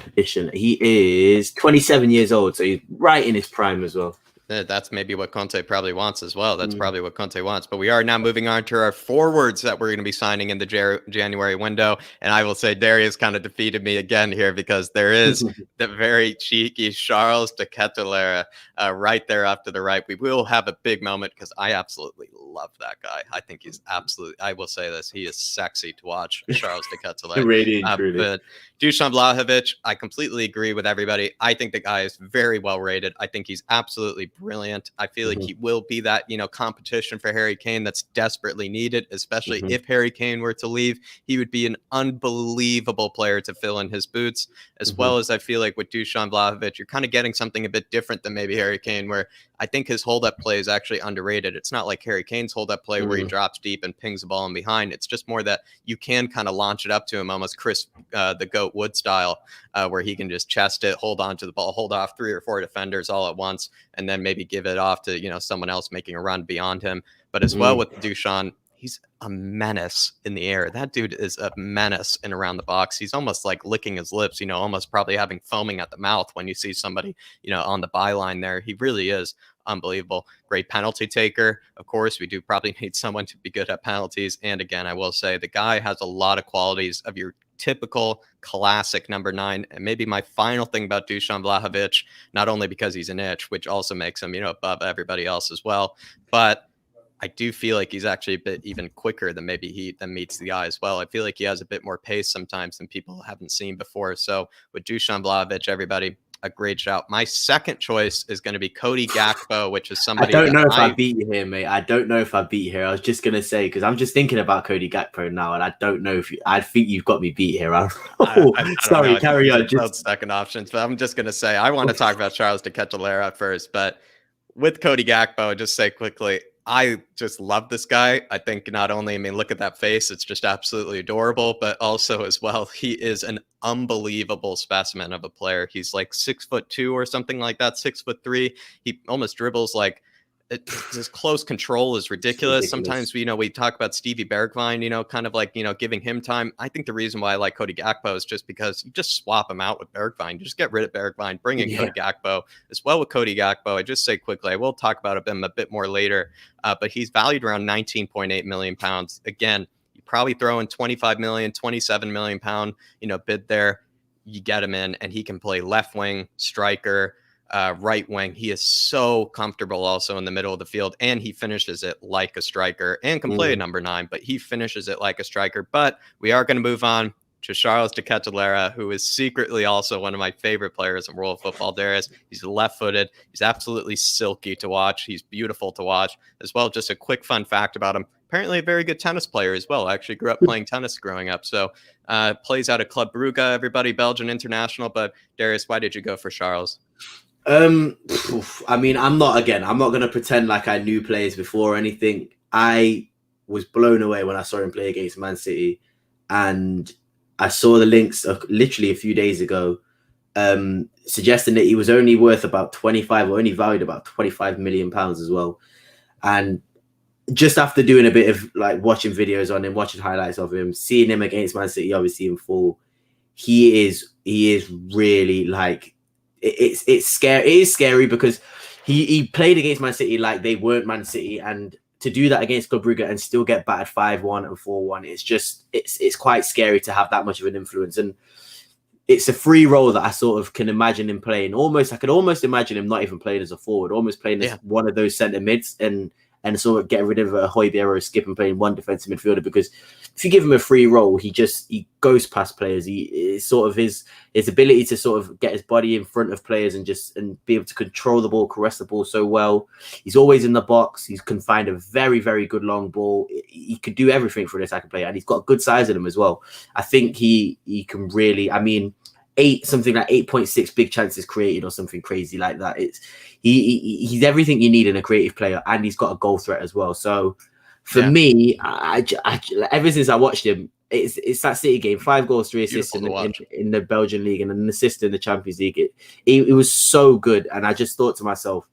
[SPEAKER 2] addition. He is 27 years old, so he's right in his prime as well.
[SPEAKER 1] That's maybe what Conte probably wants as well. That's probably what Conte wants. But we are now moving on to our forwards that we're going to be signing in the January window. And I will say Darius kind of defeated me again here, because there is the very cheeky Charles de Ketelaere right there off to the right. We will have a big moment because I absolutely love that guy. I think he's absolutely, I will say this, he is sexy to watch, Charles de Ketelaere. But Dusan Vlahovic, I completely agree with everybody. I think the guy is very well rated. I think he's absolutely brilliant. I feel like he will be that, competition for Harry Kane that's desperately needed, especially if Harry Kane were to leave. He would be an unbelievable player to fill in his boots, as well as I feel like with Dusan Vlahovic, you're kind of getting something a bit different than maybe Harry Kane, where I think his hold-up play is actually underrated. It's not like Harry Kane's hold-up play where he drops deep and pings the ball in behind. It's just more that you can kind of launch it up to him, almost Chris the Goat Wood style, where he can just chest it, hold on to the ball, hold off 3 or 4 defenders all at once, and then maybe give it off to, someone else making a run beyond him. But as well with Dusan, he's a menace in the air. That dude is a menace in around the box. He's almost like licking his lips, almost probably having foaming at the mouth when you see somebody, on the byline there. He really is unbelievable. Great penalty taker. Of course, we do probably need someone to be good at penalties. And again, I will say the guy has a lot of qualities of your typical classic number 9. And maybe my final thing about Dusan Vlahovic, not only because he's an itch, which also makes him, above everybody else as well, but I do feel like he's actually a bit even quicker than than meets the eye as well. I feel like he has a bit more pace sometimes than people haven't seen before. So with Dusan Vlahovic, everybody, a great shout. My second choice is going to be Cody Gakpo, which is
[SPEAKER 2] I
[SPEAKER 1] somebody
[SPEAKER 2] don't
[SPEAKER 1] that
[SPEAKER 2] know if I beat you here, mate. I don't know if I beat you here. I was just gonna say because I'm just thinking about Cody Gakpo now, and I don't know if I think you've got me beat here.
[SPEAKER 1] I don't know.
[SPEAKER 2] Sorry,
[SPEAKER 1] I think
[SPEAKER 2] carry
[SPEAKER 1] these
[SPEAKER 2] on.
[SPEAKER 1] are both second options, but I'm just going to say I want to talk about Charles de Ketelaere first, but with Cody Gakpo, just say quickly, I just love this guy. I think not only, I mean, look at that face, it's just absolutely adorable, but also as well, he is an unbelievable specimen of a player. He's like 6'2" or something like that, 6'3". He almost dribbles like his close control is ridiculous. Sometimes, we talk about Stevie Bergwijn, kind of like, giving him time. I think the reason why I like Cody Gakpo is just because you just swap him out with Bergwijn. You just get rid of Bergwijn, bring in Cody Gakpo. As well with Cody Gakpo, I just say quickly, I will talk about him a bit more later, but he's valued around 19.8 million pounds. Again, you probably throw in 25 million, 27 million pound, bid there. You get him in, and he can play left wing, striker, right wing. He is so comfortable also in the middle of the field, and he finishes it like a striker and can play a number 9, but he finishes it like a striker. But we are going to move on to Charles de Ketelaere, who is secretly also one of my favorite players in world football. Darius, he's left-footed. He's absolutely silky to watch. He's beautiful to watch as well. Just a quick fun fact about him. Apparently a very good tennis player as well. I actually grew up playing tennis growing up. So plays out of Club Brugge, everybody, Belgian international. But Darius, why did you go for Charles?
[SPEAKER 2] I mean, I'm not going to pretend like I knew players before or anything. I was blown away when I saw him play against Man City, and I saw the links literally a few days ago, suggesting that he was only worth about 25 or only valued about 25 million pounds as well. And just after doing a bit of like watching videos on him, watching highlights of him, seeing him against Man City, obviously in full, he is really like, it's scary. It is scary because he played against Man City like they weren't Man City, and to do that against Club Brugge and still get battered 5-1 and 4-1, it's quite scary to have that much of an influence. And it's a free role that I sort of can imagine him playing. I could almost imagine him not even playing as a forward, almost playing as one of those centre mids and sort of get rid of a Højbjerg or a Skip and playing one defensive midfielder, because if you give him a free role, he goes past players. He sort of his ability to sort of get his body in front of players and be able to control the ball, caress the ball so well. He's always in the box. He can find a very, very good long ball. He could do everything for an attacking player, and he's got good size in him as well. I think he can really, I mean, something like 8.6 big chances created or something crazy like that. He's everything you need in a creative player, and he's got a goal threat as well. So for me, I ever since I watched him, it's that City game, 5 goals, 3 assists in the Belgian league and an assist in the Champions League. It was so good, and I just thought to myself,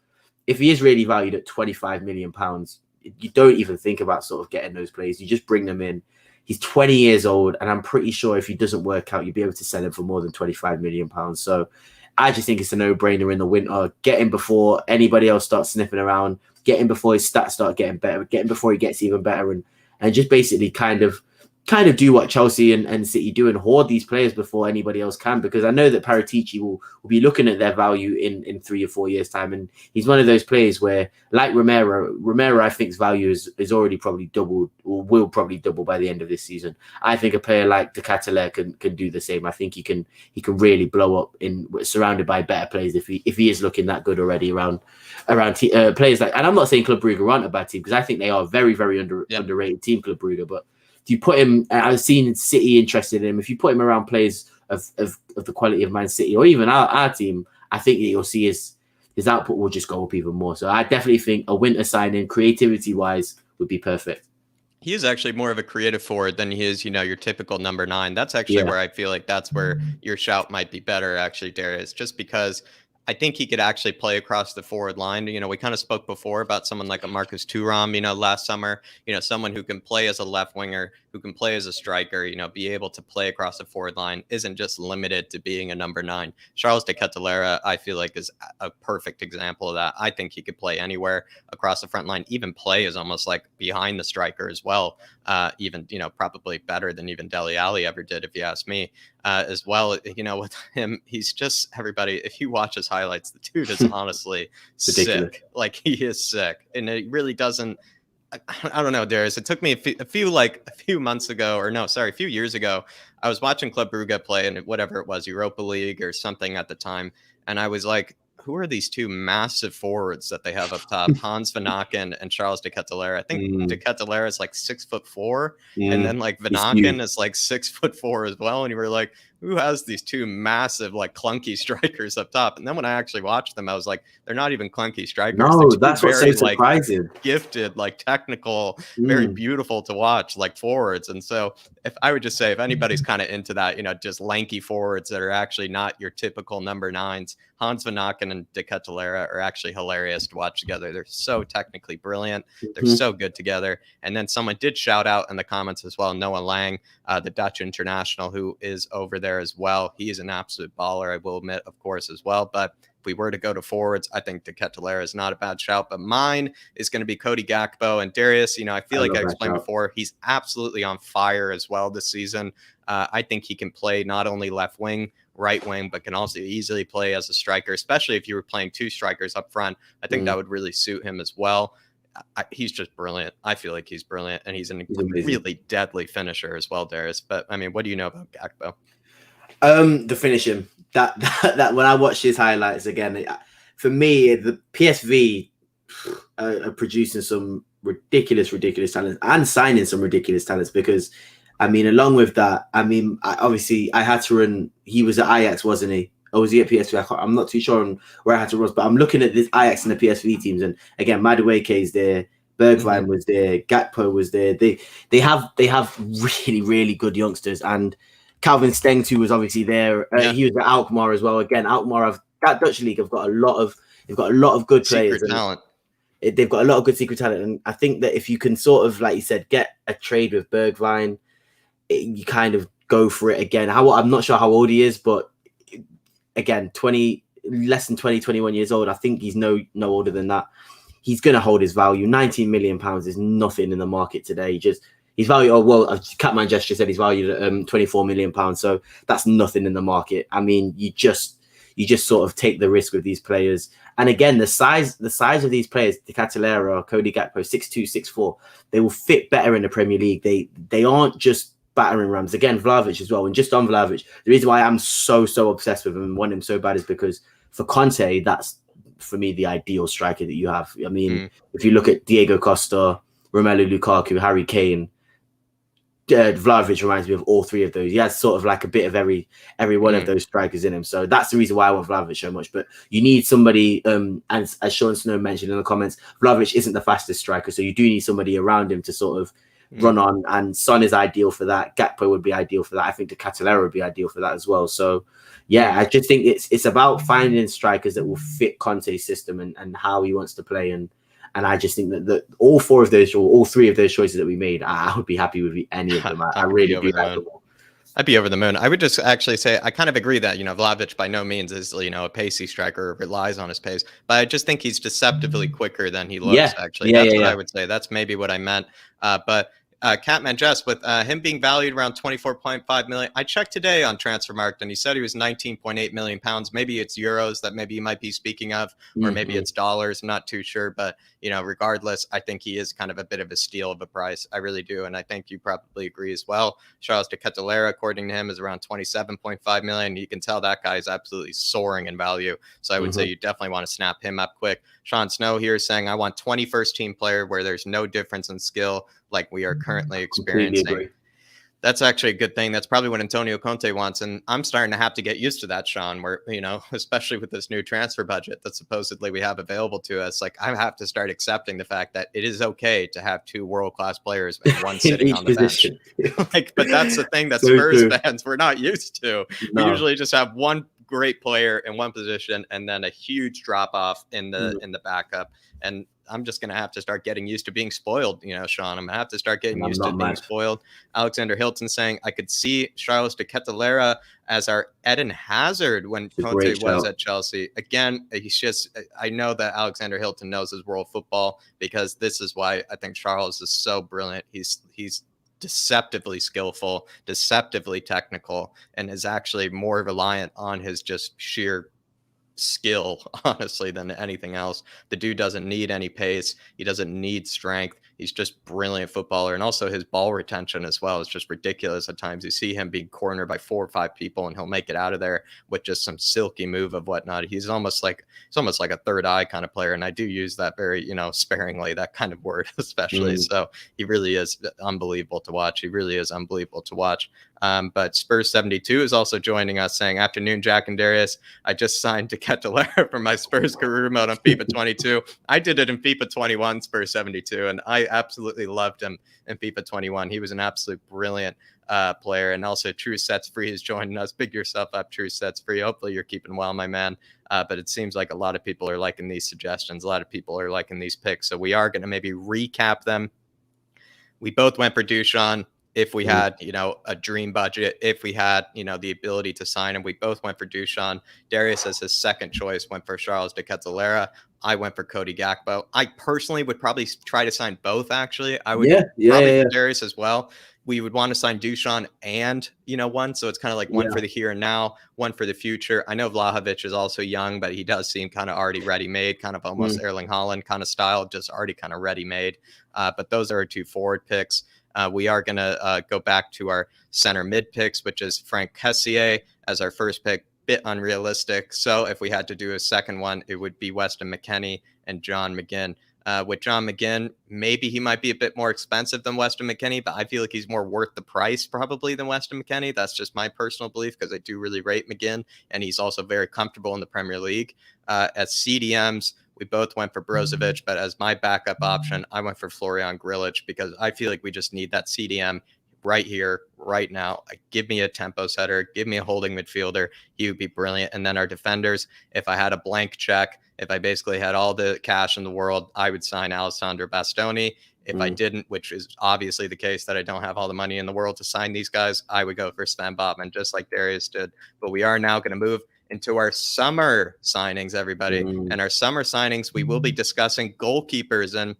[SPEAKER 2] if he is really valued at 25 million pounds, you don't even think about sort of getting those players. You just bring them in. He's 20 years old, and I'm pretty sure if he doesn't work out, you'll be able to sell him for more than 25 million pounds. So I just think it's a no-brainer in the winter. Get him before anybody else starts sniffing around. Get him before his stats start getting better. Get him before he gets even better, and just basically kind of do what Chelsea and City do and hoard these players before anybody else can, because I know that Paratici will be looking at their value in 3 or 4 years' time, and he's one of those players where, like Romero I think's value is already probably doubled, or will probably double by the end of this season. I think a player like de Ketelaere can do the same. I think he can really blow up surrounded by better players if he is looking that good already around players like, and I'm not saying Club Brugge aren't a bad team, because I think they are a very, very underrated team, Club Brugge, but if you put him, I've seen City interested in him. If you put him around players of the quality of Man City or even our team, I think that you'll see his output will just go up even more. So I definitely think a winter signing, creativity wise, would be perfect.
[SPEAKER 1] He is actually more of a creative forward than he is, your typical number 9. That's actually where I feel like that's where your shout might be better, actually, Darius, just because I think he could actually play across the forward line. We kind of spoke before about someone like a Marcus Thuram, last summer, someone who can play as a left winger, who can play as a striker, be able to play across the forward line, isn't just limited to being a number 9. Charles de Ketelaere, I feel like, is a perfect example of that. I think he could play anywhere across the front line, even play as almost like behind the striker as well. Even, probably better than even Dele Alli ever did, if you ask me. As well, with him, he's just, everybody, if you watch his highlights, the dude is honestly sick. Like, he is sick, and it really doesn't, I don't know, Darius. It took me a few years ago. I was watching Club Brugge play in whatever it was, Europa League or something at the time, and I was like, "Who are these two massive forwards that they have up top? Hans Van Aken and Charles de Ketelaere. I think de
[SPEAKER 2] Mm,
[SPEAKER 1] Ketelaere is like 6'4", and
[SPEAKER 2] mm.
[SPEAKER 1] then like Van
[SPEAKER 2] He's
[SPEAKER 1] Aken
[SPEAKER 2] huge.
[SPEAKER 1] is like 6'4" as well. And you were like, "Who has these two massive, like clunky strikers up top?" And then when I actually watched them, I was like, "They're not even clunky strikers. They're
[SPEAKER 2] No,
[SPEAKER 1] two
[SPEAKER 2] that's what's so
[SPEAKER 1] very like
[SPEAKER 2] surprising.
[SPEAKER 1] gifted, like technical, very
[SPEAKER 2] Mm,
[SPEAKER 1] beautiful to watch, like forwards." And so, if I would just say, if anybody's kind of into that, just lanky forwards that are actually not your typical number nines, Hans Van Aken and De Ketelaere are actually hilarious to watch together. They're so technically brilliant. They're
[SPEAKER 2] mhm.
[SPEAKER 1] so good together. And then someone did shout out in the comments as well, Noah Lang, the Dutch international, who is over there as well. He is an absolute baller, I will admit, of course, as well. But if we were to go to forwards, I think De Ketelaere is not a bad shout. But mine is going to be Cody Gakpo. And Darius, I
[SPEAKER 2] I
[SPEAKER 1] feel like I
[SPEAKER 2] love that
[SPEAKER 1] explained
[SPEAKER 2] shout.
[SPEAKER 1] before, he's absolutely on fire as well this season. I think he can play not only left wing, right wing, but can also easily play as a striker, especially if you were playing two strikers up front. I think that
[SPEAKER 2] Mm,
[SPEAKER 1] would really suit him as well. He's just brilliant. I feel like he's brilliant, and he's a
[SPEAKER 2] he's amazing.
[SPEAKER 1] really deadly finisher as well, Darius. But I mean, what do you know about Gakpo?
[SPEAKER 2] The finishing that when I watch his highlights again, for me, the PSV are producing some ridiculous talents and signing some ridiculous talents because, I mean, along with that, I mean, obviously I had to run. He was at Ajax, wasn't he? Or was he at PSV? I'm not too sure on where I had to run, but I'm looking at this Ajax and the PSV teams, and again, Madueke is there.
[SPEAKER 1] Mm-hmm.
[SPEAKER 2] Bergwijn was there, Gakpo was there. They have really good youngsters, and Calvin Stengs, who was obviously there,
[SPEAKER 1] Yeah,
[SPEAKER 2] he was at Alkmaar as well. Again, Alkmaar, that Dutch league have got a lot of good players,
[SPEAKER 1] secret
[SPEAKER 2] and
[SPEAKER 1] talent.
[SPEAKER 2] they've got a lot of good secret talent. And I think that if you can sort of, like you said, get a trade with Bergwijn, you kind of go for it again. I'm not sure how old he is, but again, less than 20, 21 years old. I think he's no older than that. He's going to hold his value. £19 million is nothing in the market today. He's valued. Oh well, Catman Gesture said he's valued at £24 million. So that's nothing in the market. I mean, you just sort of take the risk with these players. And again, the size of these players, De Ketelaere, Cody Gakpo, 6'2", 6'4", they will fit better in the Premier League. They aren't just battering rams. Again, Vlahovic as well. And just on Vlahovic, the reason why I'm so obsessed with him and want him so bad is because for Conte, that's for me the ideal striker that you have. I mean,
[SPEAKER 1] Mm.
[SPEAKER 2] if you look at Diego Costa, Romelu Lukaku, Harry Kane, Vlahovic reminds me of all three of those. He has sort of like a bit of every one of
[SPEAKER 1] Mm.
[SPEAKER 2] those strikers in him. So that's the reason why I want Vlahovic so much. But you need somebody, as Sean Snow mentioned in the comments, Vlahovic isn't the fastest striker, so you do need somebody around him to sort of
[SPEAKER 1] Mm.
[SPEAKER 2] run on. And Son is ideal for that. Gakpo would be ideal for that. I think the Catalera would be ideal for that as well. So yeah,
[SPEAKER 1] Mm.
[SPEAKER 2] I just think it's about finding strikers that will fit Conte's system and how he wants to play. And I just think that all three of those choices that we made, I would be happy with any of them. I
[SPEAKER 1] I'd be
[SPEAKER 2] really
[SPEAKER 1] over
[SPEAKER 2] do
[SPEAKER 1] the
[SPEAKER 2] like
[SPEAKER 1] moon.
[SPEAKER 2] them all.
[SPEAKER 1] I'd be over the moon. I would just actually say I kind of agree that, Vlahovic by no means is, a pacey striker or relies on his pace, but I just think he's deceptively quicker than he looks,
[SPEAKER 2] Yeah,
[SPEAKER 1] actually.
[SPEAKER 2] yeah,
[SPEAKER 1] That's
[SPEAKER 2] yeah,
[SPEAKER 1] what I
[SPEAKER 2] yeah.
[SPEAKER 1] would say. That's maybe what I meant. But Catman Jess, with him being valued around 24.5 million, I checked today on Transfermarkt and he said he was 19.8 million pounds. Maybe it's euros that maybe you might be speaking of, or maybe
[SPEAKER 2] Mm-hmm.
[SPEAKER 1] it's dollars. I'm not too sure, but regardless, I think he is kind of a bit of a steal of a price. I really do. And I think you probably agree as well. Charles de Ketelaere, according to him, is around 27.5 million. You can tell that guy is absolutely soaring in value. So I would say
[SPEAKER 2] Mm-hmm.
[SPEAKER 1] you definitely want to snap him up quick. Sean Snow here is saying, I want 21st team player where there's no difference in skill like we are currently
[SPEAKER 2] Completely
[SPEAKER 1] experiencing.
[SPEAKER 2] agree.
[SPEAKER 1] That's actually a good thing. That's probably what Antonio Conte wants. And I'm starting to have to get used to that, Sean, where, especially with this new transfer budget that supposedly we have available to us, like I have to start accepting the fact that it is okay to have two world-class players and one
[SPEAKER 2] In
[SPEAKER 1] sitting
[SPEAKER 2] each
[SPEAKER 1] on the bench.
[SPEAKER 2] position.
[SPEAKER 1] But that's the thing that
[SPEAKER 2] So
[SPEAKER 1] Spurs
[SPEAKER 2] true.
[SPEAKER 1] fans we're not used to. We
[SPEAKER 2] No.
[SPEAKER 1] usually just have one great player in one position and then a huge drop off in the
[SPEAKER 2] Mm,
[SPEAKER 1] backup. And I'm just gonna have to start getting used to being spoiled, Sean. I'm gonna have to start getting
[SPEAKER 2] and I'm
[SPEAKER 1] used to
[SPEAKER 2] not
[SPEAKER 1] being
[SPEAKER 2] mad.
[SPEAKER 1] spoiled. Alexander Hilton saying I could see Charles de Ketelaere as our Eden Hazard when
[SPEAKER 2] It's a
[SPEAKER 1] Conte
[SPEAKER 2] great
[SPEAKER 1] was
[SPEAKER 2] shout.
[SPEAKER 1] at Chelsea. Again, he's just I know that Alexander Hilton knows his world football because this is why I think Charles is so brilliant. He's deceptively skillful, deceptively technical, and is actually more reliant on his just sheer skill, honestly, than anything else. The dude doesn't need any pace. He doesn't need strength. He's just brilliant footballer. And also his ball retention as well is just ridiculous at times. You see him being cornered by 4 or 5 people and he'll make it out of there with just some silky move of whatnot. He's almost like a third eye kind of player. And I do use that very, sparingly, that kind of word, especially. So he really is unbelievable to watch. He really is unbelievable to watch. But Spurs 72 is also joining us saying, afternoon, Jack and Darius. I just signed to Ketelera for my Spurs career mode on FIFA 22. I did it in FIFA 21, Spurs 72, and I absolutely loved him in FIFA 21. He was an absolute brilliant player. And also True Sets Free is joining us. Big yourself up, True Sets Free. Hopefully you're keeping well, my man. But it seems like a lot of people are liking these suggestions. A lot of people are liking these picks. So we are going to maybe recap them. We both went for Dusan. If we had, a dream budget, if we had, the ability to sign him, we both went for Dusan. Darius, as his second choice, went for Charles de Ketelera. I went for Cody Gakpo. I personally would probably try to sign both, actually. I would probably for Darius as well. We would want to sign Dusan and, one. So it's kind of like one for the here and now, one for the future. I know Vlahovic is also young, but he does seem kind of already ready-made, kind of almost Erling Haaland kind of style, just already kind of ready-made. But those are our 2 forward picks. We are going to go back to our center mid picks, which is Frank Kessié as our first pick. Bit unrealistic. So if we had to do a second one, it would be Weston McKennie and John McGinn. With John McGinn, maybe he might be a bit more expensive than Weston McKennie, but I feel like he's more worth the price probably than Weston McKennie. That's just my personal belief because I do really rate McGinn, and he's also very comfortable in the Premier League. As CDMs, we both went for Brozovic, but as my backup option, I went for Florian Grillitsch because I feel like we just need that CDM right here, right now. Give me a tempo setter, give me a holding midfielder. He would be brilliant. And then our defenders, if I had a blank check, if I basically had all the cash in the world, I would sign Alessandro Bastoni. If I didn't, which is obviously the case that I don't have all the money in the world to sign these guys, I would go for Sven Botman, just like Darius did. But we are now going to move into our summer signings, everybody. And our summer signings, we will be discussing goalkeepers. And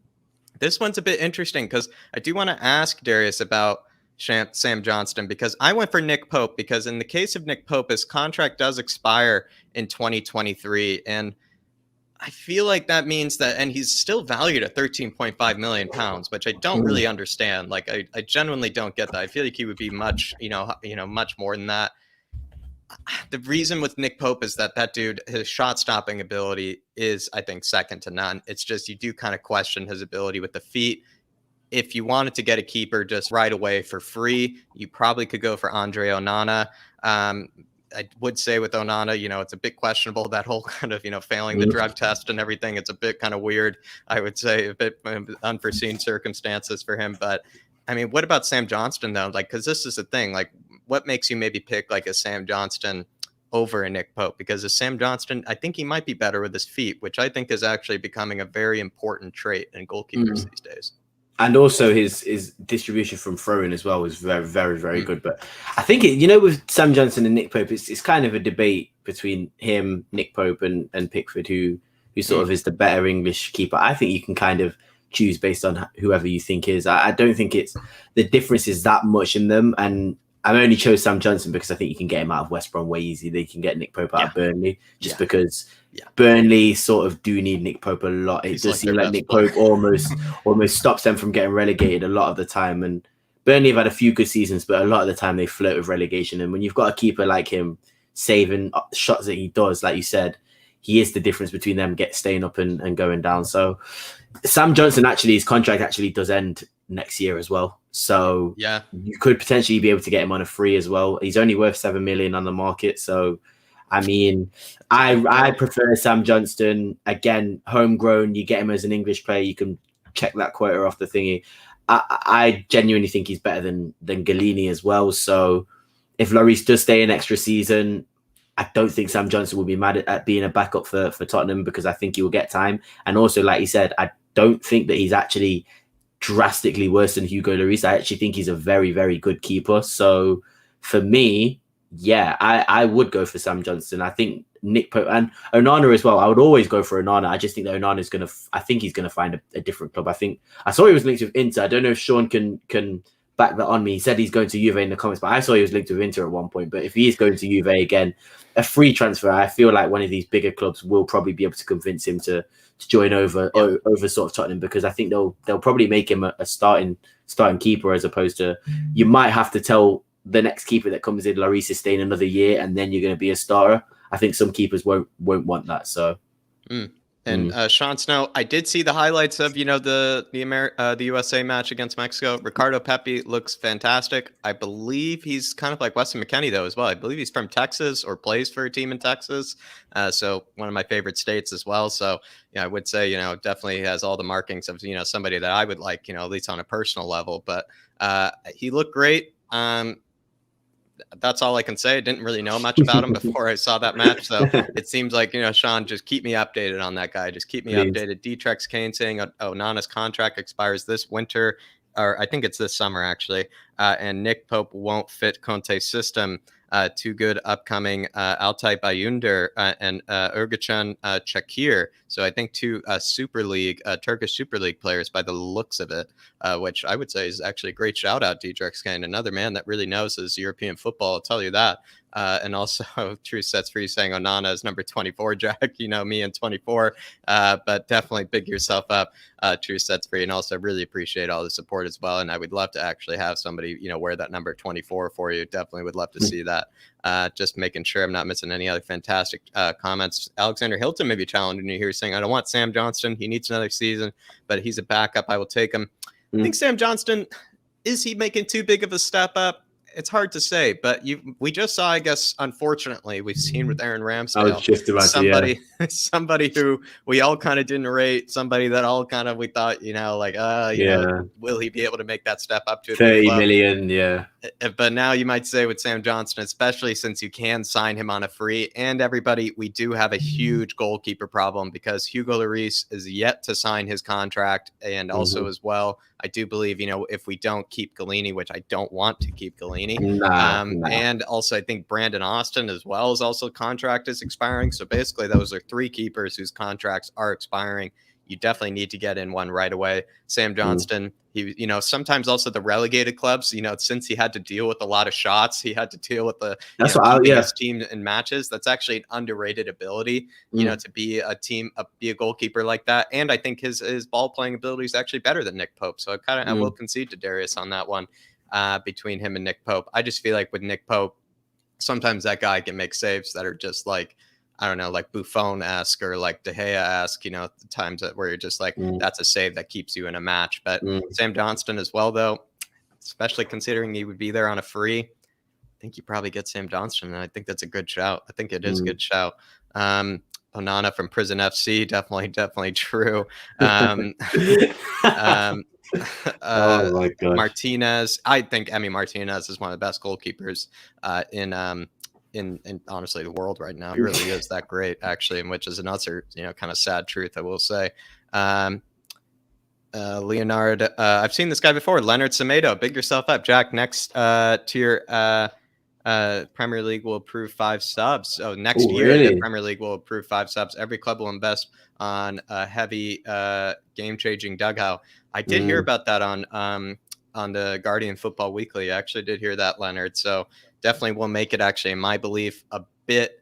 [SPEAKER 1] this one's a bit interesting because I do want to ask Darius about Sam Johnston, because I went for Nick Pope, because in the case of Nick Pope, his contract does expire in 2023. And I feel like that means that, and he's still valued at 13.5 million pounds, which I don't really understand. Like, I genuinely don't get that. I feel like he would be much, much more than that. The reason with Nick Pope is that dude, his shot stopping ability is, I think, second to none. It's just, you do kind of question his ability with the feet. If you wanted to get a keeper just right away for free, you probably could go for Andre Onana. I would say with Onana, it's a bit questionable, that whole kind of, failing the drug test and everything. It's a bit kind of weird. I would say a bit unforeseen circumstances for him. But I mean, what about Sam Johnston though? Like, cause this is the thing, like what makes you maybe pick like a Sam Johnston over a Nick Pope? Because a Sam Johnston, I think he might be better with his feet, which I think is actually becoming a very important trait in goalkeepers these days.
[SPEAKER 2] And also his distribution from throwing as well was very, very, very good. But I think, with Sam Johnson and Nick Pope, it's kind of a debate between him, Nick Pope, and Pickford, who sort of is the better English keeper. I think you can kind of choose based on whoever you think is. I don't think the difference is that much in them. And I only chose Sam Johnson because I think you can get him out of West Brom way easy. They can get Nick Pope out of Burnley because Burnley sort of do need Nick Pope a lot. It does seem like Nick Pope almost stops them from getting relegated a lot of the time. And Burnley have had a few good seasons, but a lot of the time they flirt with relegation. And when you've got a keeper like him saving shots that he does, like you said, he is the difference between them staying up and going down. So Sam Johnson, actually, his contract actually does end next year as well. So you could potentially be able to get him on a free as well. He's only worth 7 million on the market. So, I mean, I prefer Sam Johnston. Again, homegrown, you get him as an English player, you can check that quota off the thingy. I genuinely think he's better than Galini as well. So if Lloris does stay an extra season, I don't think Sam Johnson will be mad at being a backup for Tottenham, because I think he will get time. And also, like you said, I don't think that he's actually drastically worse than Hugo Lloris. I actually think he's a very, very good keeper. So for me, I would go for Sam Johnson. I think Nick Pope and Onana as well. I would always go for Onana. I just think that Onana is I think he's going to find a different club. I think I saw he was linked with Inter. I don't know if Sean can back that on me. He said he's going to Juve in the comments, but I saw he was linked with Inter at one point. But if he is going to Juve again, a free transfer, I feel like one of these bigger clubs will probably be able to convince him to join over sort of Tottenham, because I think they'll probably make him a starting keeper, as opposed to, you might have to tell the next keeper that comes in, Lloris is staying another year and then you're going to be a starter. I think some keepers won't want that. So.
[SPEAKER 1] And Sean Snow, I did see the highlights of the USA match against Mexico. Ricardo Pepi looks fantastic. I believe he's kind of like Weston McKennie though as well. I believe he's from Texas or plays for a team in Texas. So one of my favorite states as well. So I would say definitely has all the markings of somebody that I would like at least on a personal level. But he looked great. That's all I can say. I didn't really know much about him before I saw that match. So it seems like, Sean, just keep me updated on that guy. Just keep me updated. Dtrex Kane saying Onana's contract expires this winter, or I think it's this summer, actually. And Nick Pope won't fit Conte's system. Two good upcoming Altay Bayünder and Ergücün Çakır. So I think two Turkish Super League players by the looks of it, which I would say is actually a great shout out. Dtrex Kane, another man that really knows his European football, I'll tell you that. And also True Sets Free saying Onana is number 24, Jack, me and 24, but definitely big yourself up, True Sets Free. And also really appreciate all the support as well. And I would love to actually have somebody, wear that number 24 for you. Definitely would love to see that. Just making sure I'm not missing any other fantastic comments. Alexander Hilton maybe challenging you here saying, I don't want Sam Johnston. He needs another season, but he's a backup. I will take him. I think Sam Johnston, is he making too big of a step up? It's hard to say, but we just saw, I guess, unfortunately, we've seen with Aaron Ramsdale,
[SPEAKER 2] I was just about
[SPEAKER 1] somebody who we all kind of didn't rate, somebody that all kind of we thought, will he be able to make that step up to
[SPEAKER 2] 30 million? Yeah.
[SPEAKER 1] But now you might say with Sam Johnston, especially since you can sign him on a free, and everybody, we do have a huge goalkeeper problem because Hugo Lloris is yet to sign his contract, and also as well, I do believe, if we don't keep Galini, which I don't want to keep Galini, and also I think Brandon Austin as well is also contract is expiring. So basically those are three keepers whose contracts are expiring. You definitely need to get in one right away. Sam Johnston, he, sometimes also the relegated clubs, since he had to deal with a lot of shots, he had to deal with his team in matches. That's actually an underrated ability, to be be a goalkeeper like that. And I think his ball playing ability is actually better than Nick Pope. So I will concede to Darius on that one, between him and Nick Pope. I just feel like with Nick Pope, sometimes that guy can make saves that are just like, I don't know, like Buffon-esque or like De Gea-esque, the times where you're just like, that's a save that keeps you in a match. But Sam Johnston as well, though, especially considering he would be there on a free, I think you probably get Sam Johnston. And I think that's a good shout. I think it is a good shout. Onana from Prison FC, definitely true. Oh my God. Martinez, I think Emi Martinez is one of the best goalkeepers in honestly the world right now. It really is that great, actually, and which is another kind of sad truth, I will say. Leonard, I've seen this guy before. Leonard Semedo, big yourself up, Jack. Next tier Premier League will approve 5 subs. So next year the Premier League will approve 5 subs. Every club will invest on a heavy game-changing dugout. I did hear about that on the Guardian Football Weekly. I actually did hear that, Leonard. So definitely will make it, actually, in my belief, a bit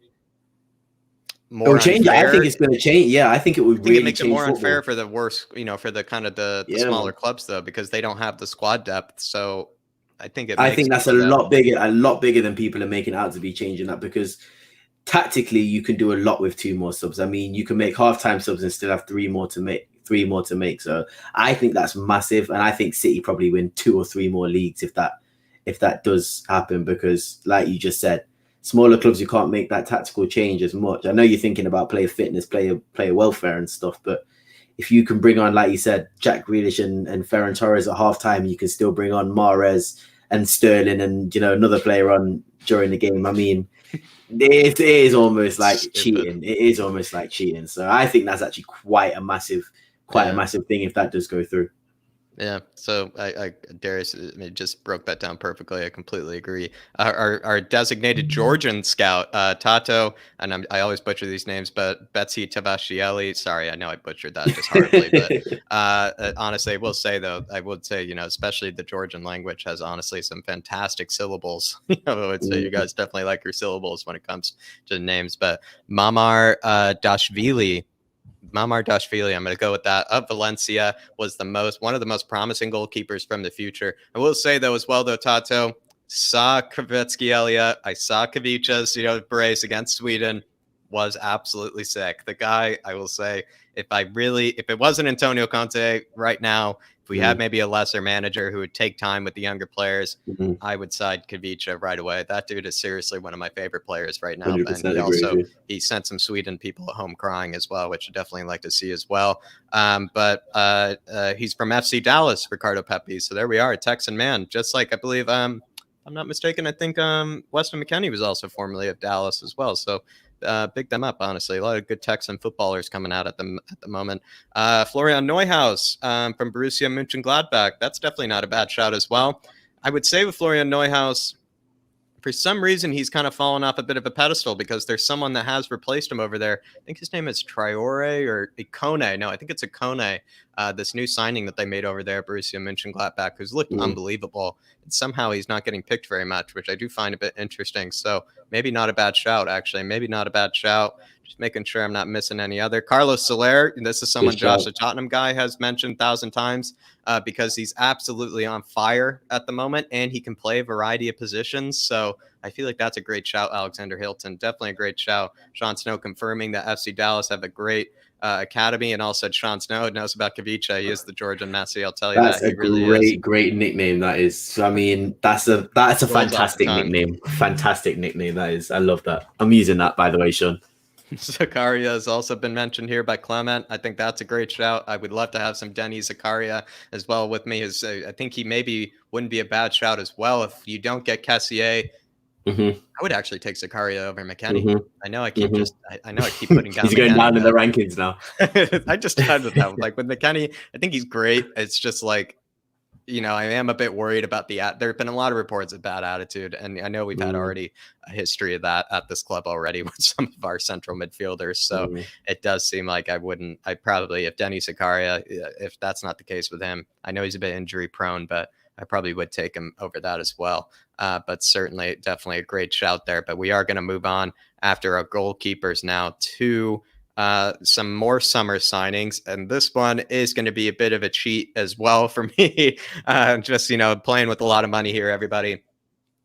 [SPEAKER 1] more
[SPEAKER 2] change.
[SPEAKER 1] Unfair.
[SPEAKER 2] I think it's going to change. Yeah, I think it would really
[SPEAKER 1] it makes
[SPEAKER 2] change
[SPEAKER 1] it more
[SPEAKER 2] football.
[SPEAKER 1] Unfair for the worst, for the kind of the smaller clubs, though, because they don't have the squad depth. So I think
[SPEAKER 2] that's a lot bigger than people are making it out to be, changing that, because tactically you can do a lot with 2 more subs. I mean, you can make halftime subs and still have 3 more to make. So I think that's massive, and I think City probably win 2 or 3 more leagues if that does happen, because like you just said, smaller clubs, you can't make that tactical change as much. I know you're thinking about player fitness, player welfare and stuff, but if you can bring on, like you said, Jack Grealish and Ferran Torres at halftime, you can still bring on Mahrez and Sterling and another player on during the game. I mean, it is almost like cheating. It is almost like cheating. So I think that's actually quite a massive thing if that does go through.
[SPEAKER 1] Yeah, so Darius just broke that down perfectly. I completely agree. Our designated Georgian scout, Tato, and I always butcher these names, but Betsy Tavashieli. Sorry, I know I butchered that just horribly, but honestly, I will say though, I would say, especially the Georgian language has honestly some fantastic syllables. I would say you guys definitely like your syllables when it comes to names, but Mamar Dashvili. Mamar Dashvili, I'm going to go with that. Of Valencia, was one of the most promising goalkeepers from the future. I will say though as well though, Tato, saw Kvetsky I saw Kavicha's, brace against Sweden, was absolutely sick. The guy, I will say, if it wasn't Antonio Conte right now, if we had maybe a lesser manager who would take time with the younger players, I would side Kavicha right away. That dude is seriously one of my favorite players right now. And
[SPEAKER 2] 100% agree with you.
[SPEAKER 1] he sent some Sweden people at home crying as well, which I definitely like to see as well. But he's from FC Dallas, Ricardo Pepi. So there we are, a Texan man, just like I believe, I'm not mistaken, I think Weston McKennie was also formerly of Dallas as well. So big them up, honestly. A lot of good Texan footballers coming out at the moment. Florian Neuhaus from Borussia Mönchengladbach. That's definitely not a bad shot as well. I would say with Florian Neuhaus, for some reason, he's kind of fallen off a bit of a pedestal because there's someone that has replaced him over there. I think his name is Traore or Ikone. No, I think it's Ikone, this new signing that they made over there at Borussia Mönchengladbach, who's looked unbelievable. And somehow he's not getting picked very much, which I do find a bit interesting. So maybe not a bad shout, actually. Maybe not a bad shout. Just making sure I'm not missing any other. Carlos Soler, this is someone Josh, the Tottenham guy, has mentioned 1,000 times because he's absolutely on fire at the moment and he can play a variety of positions. So I feel like that's a great shout, Alexander Hilton. Definitely a great shout. Sean Snow confirming that FC Dallas have a great academy, and also Sean Snow knows about Kavicha. He is the Georgian Messi. I'll tell you
[SPEAKER 2] That's
[SPEAKER 1] that. He
[SPEAKER 2] a
[SPEAKER 1] really
[SPEAKER 2] great,
[SPEAKER 1] is.
[SPEAKER 2] great nickname. That is. So, I mean, that's a fantastic nickname. Fantastic nickname. That is. I love that. I'm using that, by the way, Sean.
[SPEAKER 1] Zakaria has also been mentioned here by Clement. I think that's a great shout. I would love to have some Denny Zakaria as well with me. I think he maybe wouldn't be a bad shout as well if you don't get Kessier. I would actually take Zakaria over McKennie. I know I keep I know I keep putting down.
[SPEAKER 2] He's going down in the rankings now.
[SPEAKER 1] I just had with that. Like with McKennie, I think he's great. It's just like, I am a bit worried about there have been a lot of reports of bad attitude, and I know we've had already a history of that at this club already with some of our central midfielders. So it does seem like I probably, if Denny Zakaria, if that's not the case with him, I know he's a bit injury prone, but I probably would take him over that as well. But certainly, definitely a great shout there. But we are going to move on after our goalkeepers now to some more summer signings, and this one is going to be a bit of a cheat as well for me. Just playing with a lot of money here, everybody.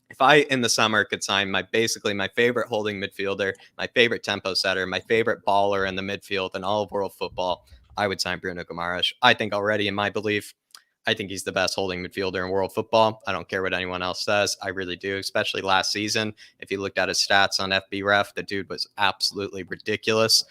[SPEAKER 1] If I in the summer could sign basically my favorite holding midfielder, my favorite tempo setter, my favorite baller in the midfield in all of world football, I would sign Bruno Guimaraes. I think already in my belief, I think he's the best holding midfielder in world football. I don't care what anyone else says. I really do, especially last season. If you looked at his stats on FBref, the dude was absolutely ridiculous.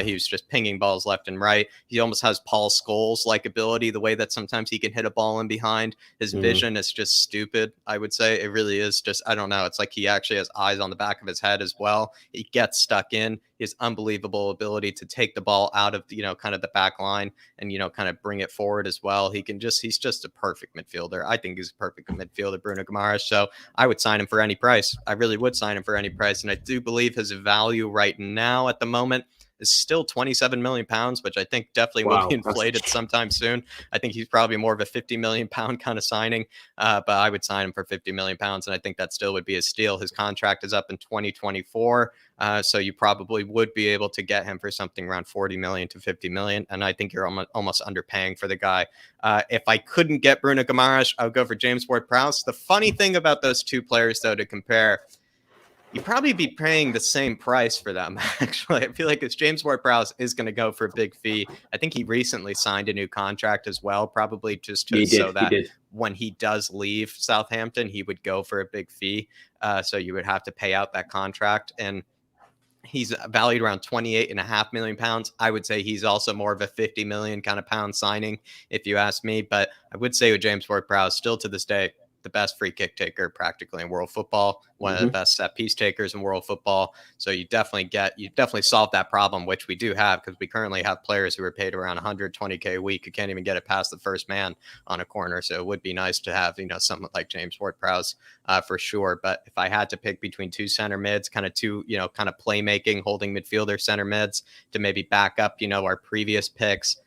[SPEAKER 1] He was just pinging balls left and right. He almost has Paul Scholes-like ability, the way that sometimes he can hit a ball in behind. His vision is just stupid, I would say. It really is just, I don't know. It's like he actually has eyes on the back of his head as well. He gets stuck in. His unbelievable ability to take the ball out of, kind of the back line and, kind of bring it forward as well. He's just a perfect midfielder. I think he's a perfect midfielder, Bruno Guimaraes. So I would sign him for any price. I really would sign him for any price. And I do believe his value right now at the moment is still 27 million pounds, which I think definitely will be inflated sometime soon. I think he's probably more of a 50 million pound kind of signing, but I would sign him for 50 million pounds. And I think that still would be a steal. His contract is up in 2024. So you probably would be able to get him for something around 40 million to 50 million. And I think you're almost underpaying for the guy. If I couldn't get Bruno Guimaraes, I would go for James Ward-Prowse. The funny thing about those two players, though, to compare, you'd probably be paying the same price for them. Actually, I feel like if James Ward-Prowse is going to go for a big fee, I think he recently signed a new contract as well, probably just so that when he does leave Southampton, he would go for a big fee. So you would have to pay out that contract. And he's valued around 28.5 million pounds. I would say he's also more of a 50 million kind of pound signing, if you ask me. But I would say with James Ward-Prowse, still to this day, the best free kick taker practically in world football, one of the best set piece takers in world football. So you definitely solve that problem, which we do have, because we currently have players who are paid around 120K a week who can't even get it past the first man on a corner. So it would be nice to have, someone like James Ward-Prowse for sure. But if I had to pick between two center mids, kind of playmaking, holding midfielder center mids to maybe back up, our previous picks,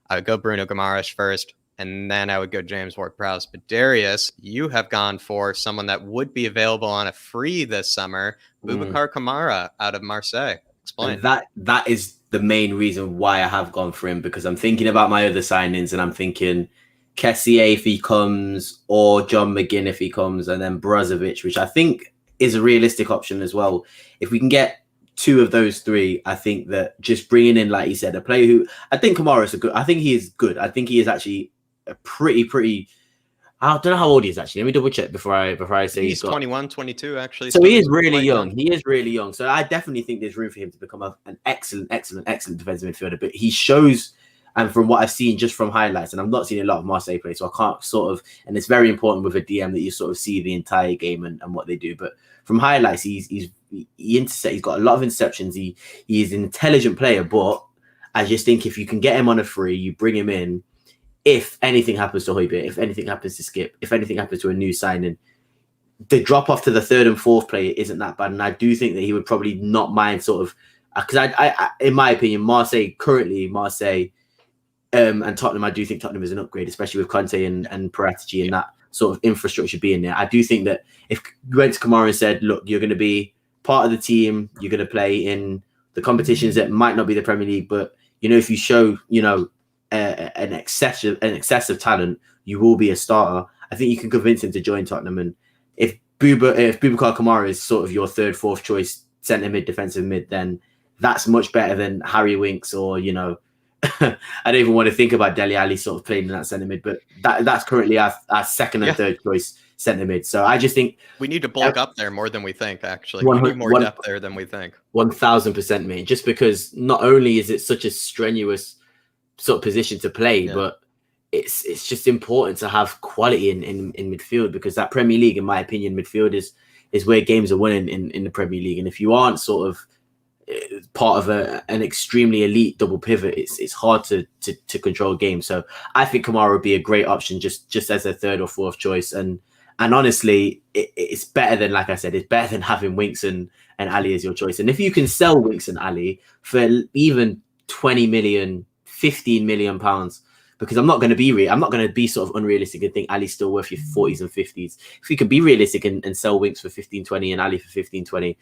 [SPEAKER 1] I would go Bruno Guimaraes first, and then I would go James Ward-Prowse. But Darius, you have gone for someone that would be available on a free this summer, Boubacar Kamara out of Marseille. Explain.
[SPEAKER 2] And that is the main reason why I have gone for him, because I'm thinking about my other signings, and I'm thinking Kessié if he comes, or John McGinn if he comes, and then Brozovic, which I think is a realistic option as well. If we can get two of those three, I think that just bringing in, like you said, a player who I think Kamara is I think he is good. I think he is actually a pretty. I don't know how old he is actually. Let me double check before I say
[SPEAKER 1] he's 21, 22 actually.
[SPEAKER 2] So he is really young. He is really young. So I definitely think there's room for him to become an excellent defensive midfielder. But he shows, and from what I've seen just from highlights, and I've not seen a lot of Marseille play, so I can't sort of, and it's very important with a DM that you sort of see the entire game and what they do. But from highlights, he's got a lot of interceptions. He is an intelligent player, but I just think if you can get him on a free, you bring him in. If anything happens to Højbjerg, if anything happens to Skip, if anything happens to a new signing, the drop off to the third and fourth player isn't that bad. And I do think that he would probably not mind sort of, because I in my opinion, Marseille and Tottenham, I do think Tottenham is an upgrade, especially with Conte and Paratici and that sort of infrastructure being there. I do think that if you went to Kamara and said, look, you're going to be part of the team, you're going to play in the competitions that might not be the Premier League, but if you show, an excessive talent, you will be a starter. I think you can convince him to join Tottenham. And if Boubacar Kamara is sort of your third, fourth choice centre mid, defensive mid, then that's much better than Harry Winks or, I don't even want to think about Dele Alli sort of playing in that centre mid, but that's currently our second and third choice centre mid. So I just think
[SPEAKER 1] we need to bulk up there more than we think, actually. We need more depth there than we think.
[SPEAKER 2] 1000%, mate. Just because not only is it such a strenuous sort of position to play, but it's just important to have quality in midfield, because that Premier League, in my opinion, midfield is where games are won in the Premier League. And if you aren't sort of part of an extremely elite double pivot, it's hard to control games. So I think Kamara would be a great option just as a third or fourth choice. And honestly, it's better than, like I said, it's better than having Winks and Ali as your choice. And if you can sell Winks and Ali for even 20 million, 15 million pounds, because I'm not going to be sort of unrealistic and think Ali's still worth your 40s and 50s. If you can be realistic and sell Winks for 15, 20 and Ali for 15, 20,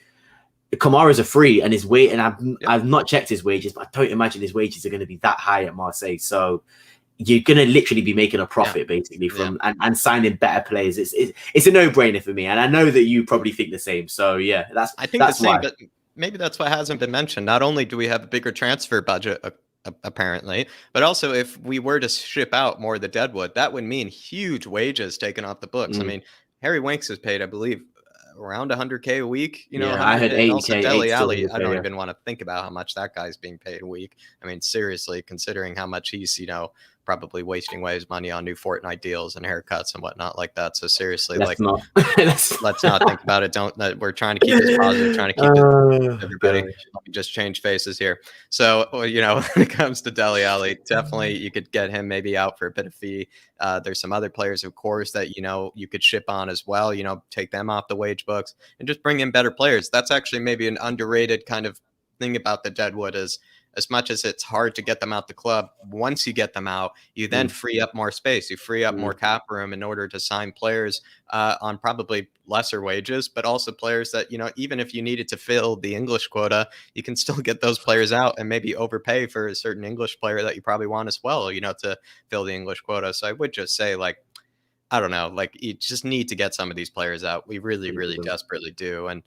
[SPEAKER 2] Kamara's a free, and his weight, and I've not checked his wages, but I don't imagine his wages are going to be that high at Marseille. So you're going to literally be making a profit basically from and signing better players. It's a no-brainer for me, and I know that you probably think the same. So yeah, that's the same.
[SPEAKER 1] Why. But maybe that's what hasn't been mentioned. Not only do we have a bigger transfer budget, apparently, but also if we were to ship out more of the Deadwood, that would mean huge wages taken off the books. I mean, Harry Winks is paid, I believe, around 100K a week.
[SPEAKER 2] I had 80K.
[SPEAKER 1] Dele Alli, I don't even want to think about how much that guy's being paid a week. I mean, seriously, considering how much he's probably wasting away his money on new Fortnite deals and haircuts and whatnot like that. So seriously, let's not think about it. We're trying to keep this positive, trying to keep everybody. Let me just change faces here. So, when it comes to Dele Alli, definitely you could get him maybe out for a bit of fee. There's some other players, of course, that, you could ship on as well, take them off the wage books and just bring in better players. That's actually maybe an underrated kind of thing about the Deadwood is, as much as it's hard to get them out the club, once you get them out, you then free up more space. You free up more cap room in order to sign players on probably lesser wages, but also players that, even if you needed to fill the English quota, you can still get those players out and maybe overpay for a certain English player that you probably want as well, to fill the English quota. So I would just say, I don't know, you just need to get some of these players out. We really, really desperately do. And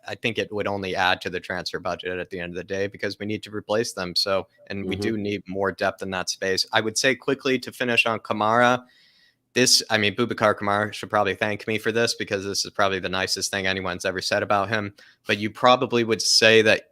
[SPEAKER 1] I think it would only add to the transfer budget at the end of the day, because we need to replace them. So, and we do need more depth in that space. I would say quickly to finish on Kamara, Boubacar Kamara should probably thank me for this, because this is probably the nicest thing anyone's ever said about him. But you probably would say that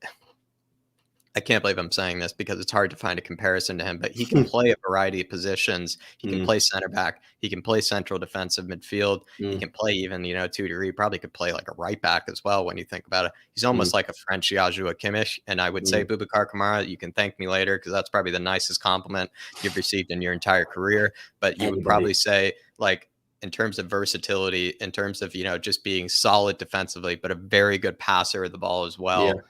[SPEAKER 1] I can't believe I'm saying this because it's hard to find a comparison to him, but he can play a variety of positions. He can play center back. He can play central defensive midfield. He
[SPEAKER 2] Mm.
[SPEAKER 1] can play even, two degree. Probably could play like a right back as well when you think about it. He's almost
[SPEAKER 2] Mm.
[SPEAKER 1] like a French Joshua Kimmich. And I would say,
[SPEAKER 2] Mm.
[SPEAKER 1] Boubacar Kamara, you can thank me later because that's probably the nicest compliment you've received in your entire career. But you would
[SPEAKER 2] Anybody.
[SPEAKER 1] probably say, like, in terms of versatility, in terms of, just being solid defensively, but a very good passer of the ball as
[SPEAKER 2] Yeah.
[SPEAKER 1] well.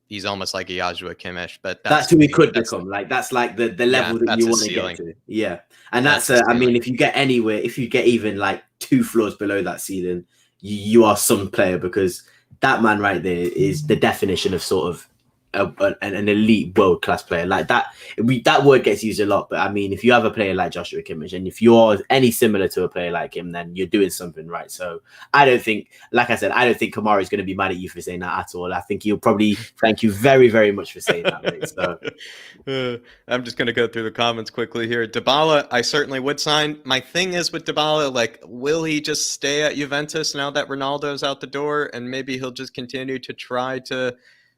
[SPEAKER 1] He's almost like a Joshua Kimmich, but
[SPEAKER 2] That's
[SPEAKER 1] that's
[SPEAKER 2] who he could
[SPEAKER 1] that's
[SPEAKER 2] become. Like that's like the
[SPEAKER 1] yeah,
[SPEAKER 2] level that
[SPEAKER 1] that's
[SPEAKER 2] you
[SPEAKER 1] his
[SPEAKER 2] want to get
[SPEAKER 1] ceiling.
[SPEAKER 2] to. Yeah, and
[SPEAKER 1] That's
[SPEAKER 2] that's
[SPEAKER 1] his
[SPEAKER 2] I mean,
[SPEAKER 1] ceiling.
[SPEAKER 2] if you get anywhere, if you get even like 2 floors below that ceiling, you are some player, because that man right there is the definition of sort of an elite world class player. Like that, that word gets used a lot, but I mean, if you have a player like Joshua Kimmich, and if you're any similar to a player like him, then you're doing something right. So I don't think, like I said, I don't think Kamara is going to be mad at you for saying that at all. I think he'll probably thank you very, very much for saying that, mate. So.
[SPEAKER 1] I'm just going to go through the comments quickly here. Dybala, I certainly would sign. My thing is with Dybala, like, will he just stay at Juventus now that Ronaldo's out the door, and maybe he'll just continue to try to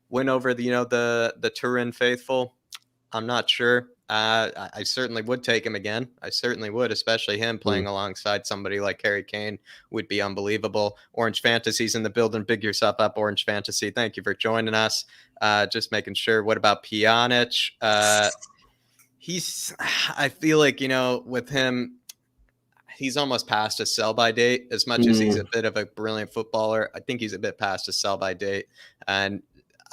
[SPEAKER 1] win over the Turin faithful? I'm not sure. I certainly would take him again. I certainly would, especially him playing alongside somebody like Harry Kane would be unbelievable. Orange Fantasy's in the building. Big yourself up, Orange Fantasy. Thank you for joining us. Just making sure. What about Pjanic? I feel like, with him, he's almost past his sell-by date. As much as he's a bit of a brilliant footballer, I think he's a bit past his sell-by date. And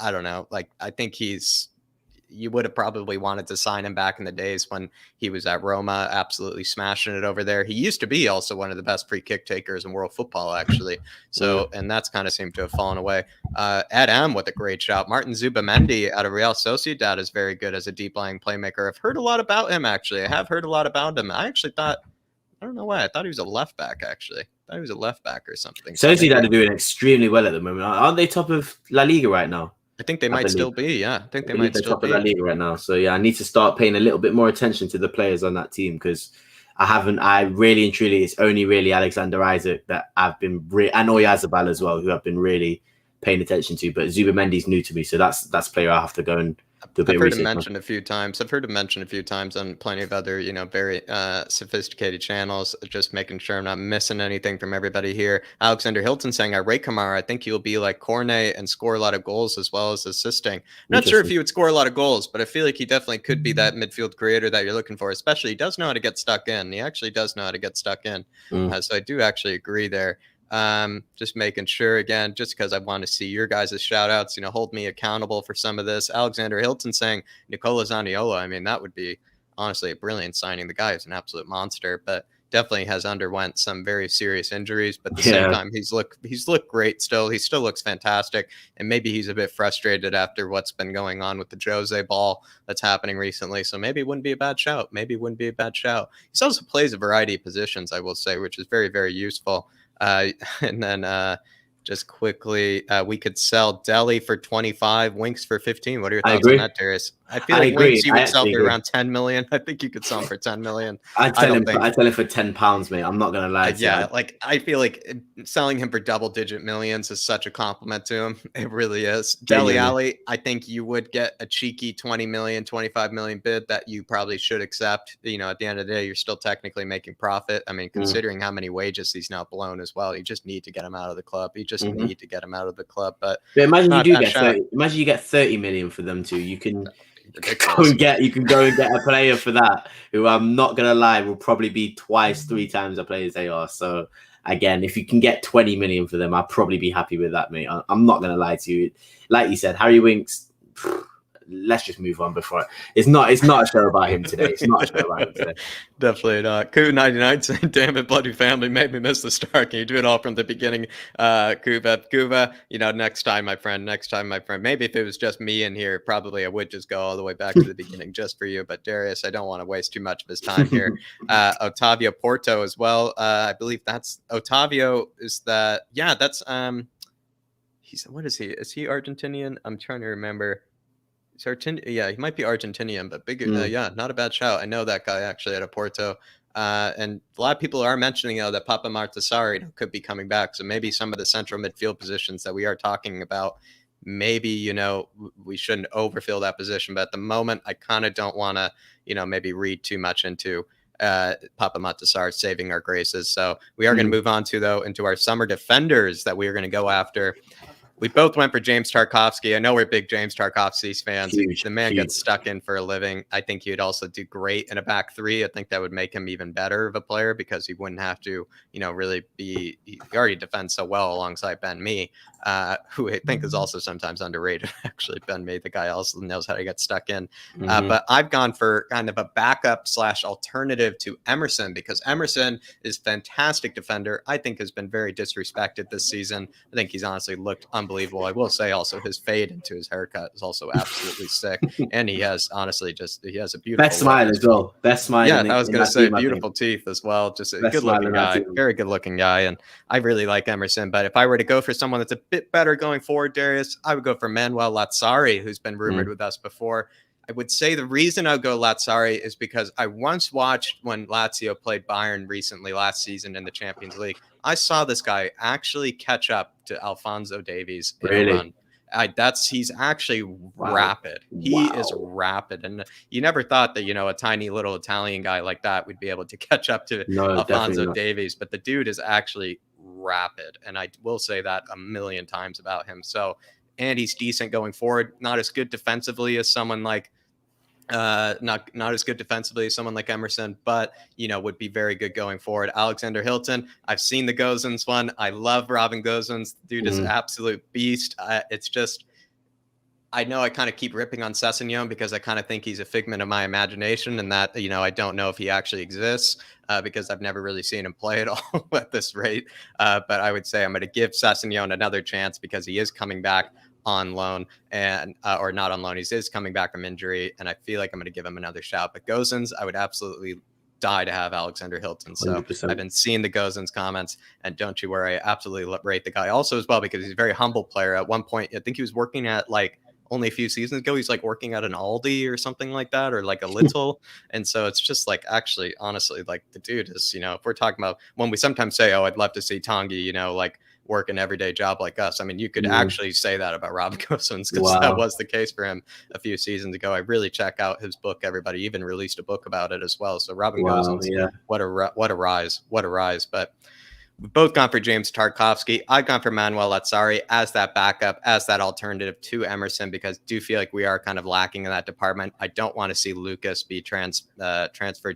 [SPEAKER 1] I don't know. Like, I think you would have probably wanted to sign him back in the days when he was at Roma, absolutely smashing it over there. He used to be also one of the best free kick takers in world football, actually. So, and that's kind of seemed to have fallen away. Ed M with a great shout. Martin Zubamendi out of Real Sociedad is very good as a deep lying playmaker. I've heard a lot about him, actually. I have heard a lot about him. I actually thought, I don't know why, I thought he was a left back, actually. I thought he was a left back or something.
[SPEAKER 2] Sociedad are doing extremely well at the moment. Aren't they top of La Liga right now?
[SPEAKER 1] I think they might still be. Yeah, I think they might still
[SPEAKER 2] top of La
[SPEAKER 1] be.
[SPEAKER 2] Liga right now. So yeah, I need to start paying a little bit more attention to the players on that team, because I really and truly, it's only really Alexander Isak that I've been and Oyarzabal as well, who I've been really paying attention to. But Zubamendi's new to me, so that's player I have to go and do a bit
[SPEAKER 1] I've
[SPEAKER 2] of
[SPEAKER 1] heard
[SPEAKER 2] research
[SPEAKER 1] him
[SPEAKER 2] on.
[SPEAKER 1] mentioned a few times. I've heard him mentioned a few times on plenty of other, very sophisticated channels. Just making sure I'm not missing anything from everybody here. Alexander Hilton saying, I rate Kamara. I think he'll be like Cornet and score a lot of goals as well as assisting. Not sure if he would score a lot of goals, but I feel like he definitely could be that midfield creator that you're looking for. Especially, he does know how to get stuck in. He actually does know how to get stuck in. So I do actually agree there. Just making sure, again, just because I want to see your guys' shout outs, hold me accountable for some of this. Alexander Hilton saying Nicola Zaniolo. I mean, that would be honestly a brilliant signing. The guy is an absolute monster, but definitely has underwent some very serious injuries. But at the same time, he's looked great still. He still looks fantastic. And maybe he's a bit frustrated after what's been going on with the Jose ball that's happening recently. So maybe it wouldn't be a bad shout. He also plays a variety of positions, I will say, which is very, very useful. And then just quickly, we could sell Delhi for 25, Winks for 15. What are your thoughts on that, Darius? I feel like Winks you would sell for around 10 million. I think you could sell him for 10 million.
[SPEAKER 2] I'd tell him for £10, mate. I'm not gonna lie to
[SPEAKER 1] you. Like, I feel like selling him for double-digit millions is such a compliment to him. It really is. Dele Alli, I think you would get a cheeky 20 million, 25 million bid that you probably should accept. At the end of the day, you're still technically making profit. I mean, considering how many wages he's now blown as well, you just need to get him out of the club. But
[SPEAKER 2] imagine you get 30 million for them too. You can go and get a player for that, who I'm not gonna lie will probably be twice, 3 times the players they are. So again, if you can get 20 million for them, I'll probably be happy with that, mate. I'm not gonna lie to you. Like you said, Harry Winks, let's just move on before it's not a show about him today. It's not a show about him today.
[SPEAKER 1] Definitely not. Coup99 saying, damn it, bloody family made me miss the start. Can you do it all from the beginning? Kuva, next time, my friend. Maybe if it was just me in here, probably I would just go all the way back to the beginning just for you. But Darius, I don't want to waste too much of his time here. Otavio Porto as well. I believe that's Otavio is that. Yeah, that's what is he? Is he Argentinian? I'm trying to remember. Yeah, he might be Argentinian, but bigger. Not a bad shout. I know that guy actually at Porto. And a lot of people are mentioning that Papa Martasari could be coming back. So maybe some of the central midfield positions that we are talking about maybe, we shouldn't overfill that position. But at the moment, I kind of don't want to, maybe read too much into Papa Matasar saving our graces. So we are going to move on into our summer defenders that we are going to go after. We both went for James Tarkowski. I know we're big James Tarkowski fans. The man gets stuck in for a living. I think he'd also do great in a back three. I think that would make him even better of a player because he wouldn't have to, really he already defends so well alongside Ben Mee, who I think is also sometimes underrated. Actually, Ben Mee, the guy also knows how to get stuck in. But I've gone for kind of a backup / alternative to Emerson because Emerson is fantastic defender. I think has been very disrespected this season. I think he's honestly looked unbelievable. I will say also his fade into his haircut is also absolutely sick. And he has honestly he has a beautiful
[SPEAKER 2] best smile as well. Best smile.
[SPEAKER 1] Yeah, I was going to say beautiful teeth as well. Just a good looking guy, very good looking guy. And I really like Emerson. But if I were to go for someone that's a bit better going forward, Darius, I would go for Manuel Lazzari, who's been rumored with us before. I would say the reason I would go Lazzari is because I once watched when Lazio played Bayern recently last season in the Champions League. I saw this guy actually catch up to Alphonso Davies in a run. He's actually rapid. He is rapid. And you never thought that, a tiny little Italian guy like that would be able to catch up to Alphonso Davies. But the dude is actually rapid. And I will say that a million times about him. So, and he's decent going forward. Not as good defensively as someone like not as good defensively as someone like Emerson, but would be very good going forward. Alexander Hilton, I've seen the Gozens one. I love Robin Gozens. Dude is absolute beast. It's just, I know I kind of keep ripping on Sessegnon because I kind of think he's a figment of my imagination and that, I don't know if he actually exists because I've never really seen him play at all at this rate. But I would say I'm going to give Sessegnon another chance because he is coming back on loan and or not on loan. He is coming back from injury, and I feel like I'm going to give him another shout. But Gozens, I would absolutely die to have Alexander Hilton. So 100%. I've been seeing the Gozens comments, and don't you worry, I absolutely rate the guy also as well because he's a very humble player. At one point, I think he was working at only a few seasons ago, he's working at an Aldi or something like that, or a little. And so it's just actually, honestly, the dude is, if we're talking about when we sometimes say, oh, I'd love to see Tanguy, work an everyday job like us. I mean, you could actually say that about Rob Gosens because that was the case for him a few seasons ago. I really check out his book. Everybody even released a book about it as well. So Robin Gosens, what a rise. But we've both gone for James Tarkowski. I've gone for Manuel Lazzari as that backup, as that alternative to Emerson, because I do feel like we are kind of lacking in that department. I don't want to see Lucas be transferred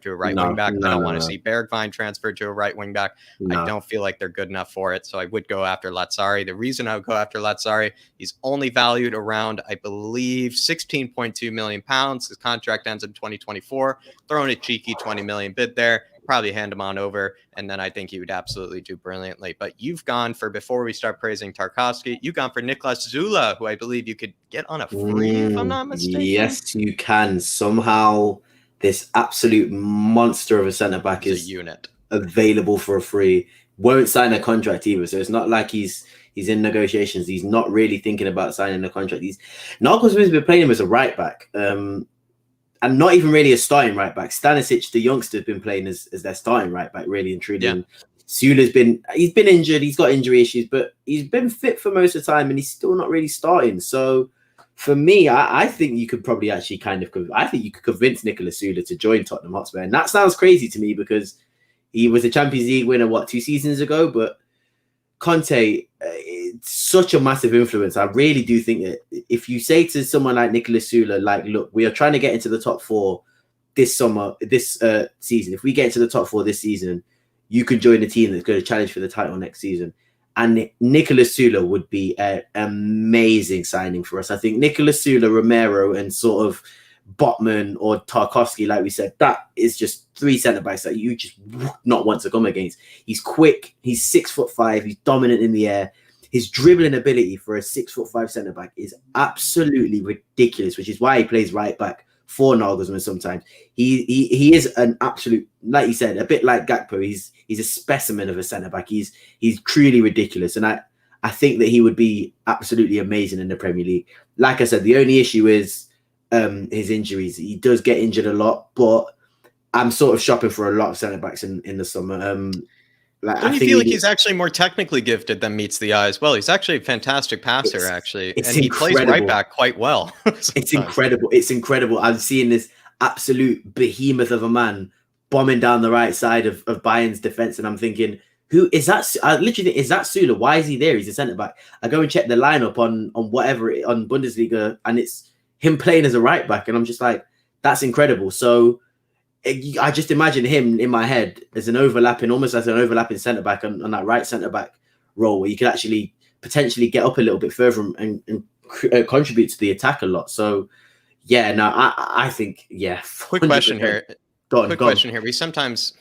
[SPEAKER 1] to a right wing back. I don't want to see Bergwijn transferred to a right wing back. I don't feel like they're good enough for it. So I would go after Lazzari. The reason I would go after Lazzari, he's only valued around, I believe, £16.2 million. His contract ends in 2024. Throwing a cheeky 20 million bid there. Probably hand him on over, and then I think he would absolutely do brilliantly. But you've gone for, before we start praising Tarkowski, you've gone for Niklas Zula, who I believe you could get on a free, if I'm not mistaken.
[SPEAKER 2] Yes, you can. Somehow, this absolute monster of a centre-back is
[SPEAKER 1] a unit
[SPEAKER 2] available for a free. Won't sign a contract either, so it's not like he's in negotiations. He's not really thinking about signing a contract. Nagelsmann's been playing him as a right-back. And not even really a starting right back. Stanisic, the youngster, has been playing as their starting right back, really and truly. Yeah. Sula's been injured. He's got injury issues, but he's been fit for most of the time, and he's still not really starting. So, for me, I think you could probably actually I think you could convince Nicolas Sula to join Tottenham Hotspur, and that sounds crazy to me because he was a Champions League winner 2 seasons ago, but Conte, such a massive influence. I really do think that if you say to someone like Nicolas Sula, look, we are trying to get into the top 4 this season. If we get into the top 4 this season, you can join a team that's going to challenge for the title next season. And Nicolas Sula would be an amazing signing for us. I think Nicolas Sula, Romero, and sort of Botman or Tarkowski, like we said, that is just 3 centre-backs that you just would not want to come against. He's quick. He's 6'5". He's dominant in the air. His dribbling ability for a 6'5" centre-back is absolutely ridiculous, which is why he plays right back for Nagelsmann sometimes. He is an absolute, like you said, a bit like Gakpo. He's a specimen of a centre-back. He's truly ridiculous. And I think that he would be absolutely amazing in the Premier League. Like I said, the only issue is his injuries. He does get injured a lot, but I'm sort of shopping for a lot of centre-backs in the summer. Like, I
[SPEAKER 1] Don't you
[SPEAKER 2] think
[SPEAKER 1] feel like he's actually more technically gifted than meets the eye as well? He's actually a fantastic passer, actually,
[SPEAKER 2] it's
[SPEAKER 1] and he plays right
[SPEAKER 2] incredible.
[SPEAKER 1] back quite well
[SPEAKER 2] It's
[SPEAKER 1] sometimes.
[SPEAKER 2] incredible. It's incredible. I'm seeing this absolute behemoth of a man bombing down the right side of Bayern's defense, and I'm thinking, who is that? I literally think, is that Sula? Why is he there? He's a centre back. I go and check the lineup on whatever on Bundesliga, and it's him playing as a right back, and I'm just like, that's incredible. So I just imagine him in my head as an overlapping, almost as an overlapping centre back on that right centre back role, where you could actually potentially get up a little bit further and contribute to the attack a lot. So yeah, no, I think, yeah. 100%.
[SPEAKER 1] Quick question here.
[SPEAKER 2] Go
[SPEAKER 1] Quick
[SPEAKER 2] on.
[SPEAKER 1] question here. We sometimes,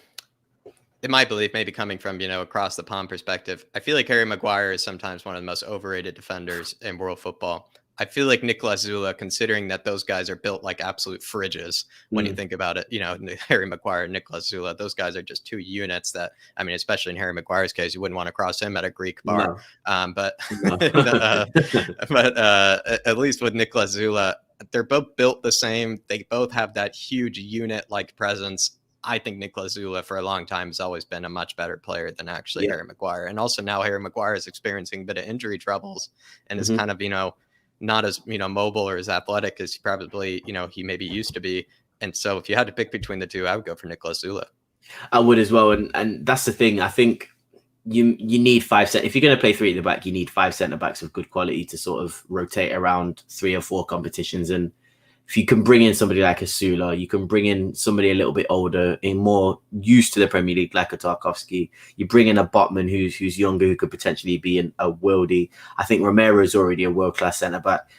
[SPEAKER 1] in my belief, maybe coming from, across the pond perspective, I feel like Harry Maguire is sometimes one of the most overrated defenders in world football. I feel like Nicolas Zula, considering that those guys are built like absolute fridges when you think about it, Harry Maguire and Nicolas Zula, those guys are just two units that, I mean, especially in Harry Maguire's case, you wouldn't want to cross him at a Greek bar.
[SPEAKER 2] No.
[SPEAKER 1] But
[SPEAKER 2] No.
[SPEAKER 1] but at least with Nicolas Zula, they're both built the same. They both have that huge unit-like presence. I think Nicolas Zula for a long time has always been a much better player than actually Harry Maguire. And also now Harry Maguire is experiencing a bit of injury troubles and is kind of, not as, mobile or as athletic as he probably, he maybe used to be. And so if you had to pick between the two, I would go for Nicolas Zula.
[SPEAKER 2] I would as well. And that's the thing. I think you need if you're going to play three at the back, you need 5 centre backs of good quality to sort of rotate around 3 or 4 competitions. And if you can bring in somebody like a Sula, you can bring in somebody a little bit older and more used to the Premier League, like a Tarkowski. You bring in a Botman who's younger, who could potentially be a worldie. I think Romero is already a world-class centre-back.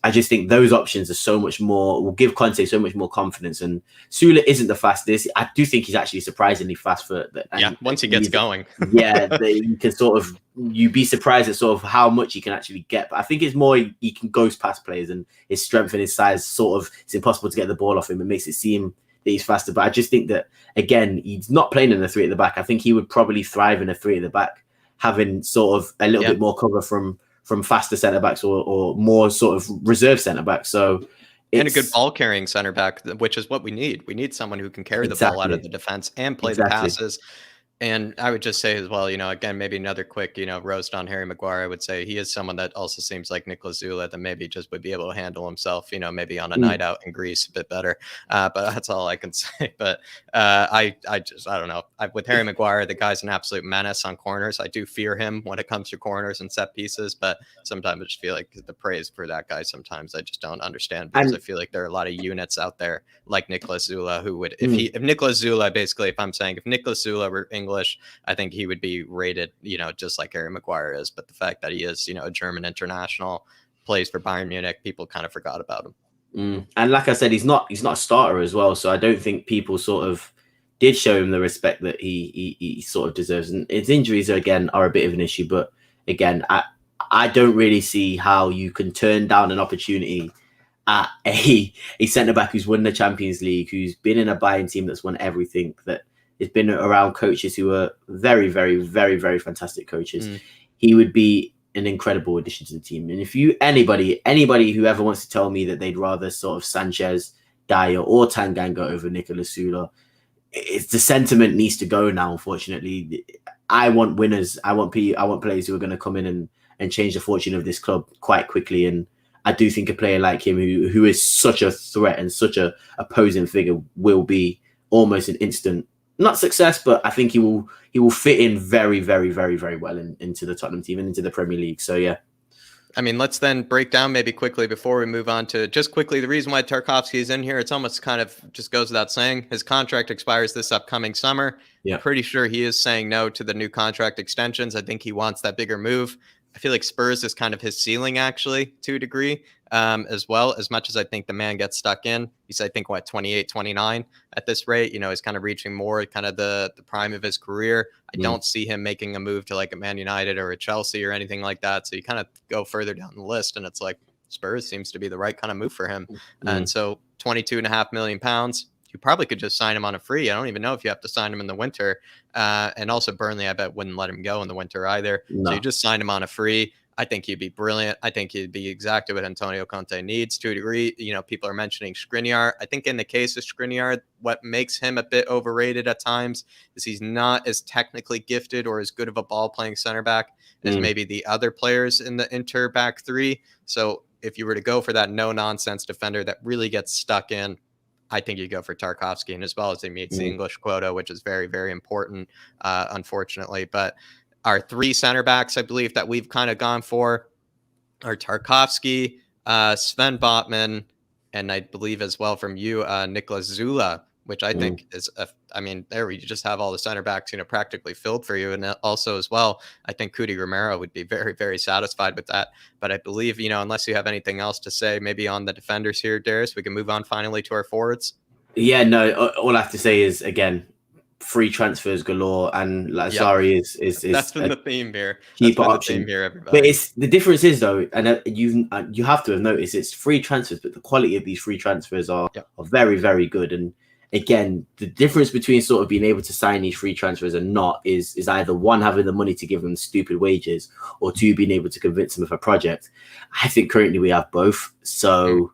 [SPEAKER 2] I just think those options are so much more, will give Conte so much more confidence. And Sula isn't the fastest. I do think he's actually surprisingly fast for that.
[SPEAKER 1] Yeah, once he gets going.
[SPEAKER 2] You can you'd be surprised at sort of how much he can actually get. But I think it's more he can ghost past players, and his strength and his size it's impossible to get the ball off him. It makes it seem that he's faster. But I just think that, again, he's not playing in a 3 at the back. I think he would probably thrive in a 3 at the back, having sort of a little bit more cover from faster centre backs or more sort of reserve centre backs. So
[SPEAKER 1] and a good ball carrying centre back, which is what we need. We need someone who can carry the ball out of the defense and play the passes. And I would just say as well, again, maybe another quick, roast on Harry Maguire. I would say he is someone that also seems like Nicolas Zula, that maybe just would be able to handle himself, maybe on a night out in Greece a bit better. But that's all I can say. But I don't know. With Harry Maguire, the guy's an absolute menace on corners. I do fear him when it comes to corners and set pieces. But sometimes I just feel like the praise for that guy, sometimes I just don't understand, because I feel like there are a lot of units out there like Nicolas Zula who would, if Nicolas Zula, basically, if I'm saying if Nicolas Zula were English, I think he would be rated, just like Harry Maguire is. But the fact that he is, a German international, plays for Bayern Munich, people kind of forgot about him.
[SPEAKER 2] And like I said, he's not a starter as well. So I don't think people sort of did show him the respect that he sort of deserves. And his injuries are a bit of an issue. But again, I don't really see how you can turn down an opportunity at a centre back who's won the Champions League, who's been in a Bayern team that's won everything, that has been around coaches who are very, very, very, very fantastic coaches. He would be an incredible addition to the team. And if anybody who ever wants to tell me that they'd rather sort of Sanchez, Dyer, or Tanganga over Nicolas Sula, the sentiment needs to go now. Unfortunately, I want winners. I want players who are going to come in and change the fortune of this club quite quickly. And I do think a player like him, who is such a threat and such a opposing figure, will be almost an instant, not success, but I think he will fit in very, very, very, very well into the Tottenham team and into the Premier League. So yeah.
[SPEAKER 1] I mean, let's then break down maybe quickly before we move on to just quickly the reason why Tarkowski is in here. It's almost kind of just goes without saying. His contract expires this upcoming summer.
[SPEAKER 2] Yeah.
[SPEAKER 1] Pretty sure he is saying no to the new contract extensions. I think he wants that bigger move. I feel like Spurs is kind of his ceiling, actually, to a degree, as well. As much as I think the man gets stuck in, he's, I think, 28, 29 at this rate. He's kind of reaching more kind of the prime of his career. I don't see him making a move to like a Man United or a Chelsea or anything like that. So you kind of go further down the list, and it's like Spurs seems to be the right kind of move for him. And so £22.5 million. You probably could just sign him on a free. I don't even know if you have to sign him in the winter. And also Burnley, I bet, wouldn't let him go in the winter either.
[SPEAKER 2] No.
[SPEAKER 1] So you just sign him on a free. I think he'd be brilliant. I think he'd be exactly what Antonio Conte needs to a degree. People are mentioning Skriniar. I think in the case of Skriniar, what makes him a bit overrated at times is he's not as technically gifted or as good of a ball playing center back as maybe the other players in the Inter back three. So if you were to go for that no nonsense defender that really gets stuck in, I think you go for Tarkowski, and as well as he meets the English quota, which is very, very important, unfortunately. But our three center backs, I believe, that we've kind of gone for are Tarkowski, Sven Botman, and I believe as well from you, Niklas Zula, which I think is, there you just have all the center backs, practically filled for you. And also as well, I think Cudi Romero would be very, very satisfied with that. But I believe, unless you have anything else to say, maybe on the defenders here, Darius, we can move on finally to our forwards.
[SPEAKER 2] Yeah, no, all I have to say is, again, free transfers galore, and Lazari is
[SPEAKER 1] that's been the theme here.
[SPEAKER 2] Keep option here, everybody. But the difference is though, and you have to have noticed, it's free transfers, but the quality of these free transfers are very, very good. And again, the difference between sort of being able to sign these free transfers and not is either one, having the money to give them stupid wages, or two, being able to convince them of a project. I think currently we have both. So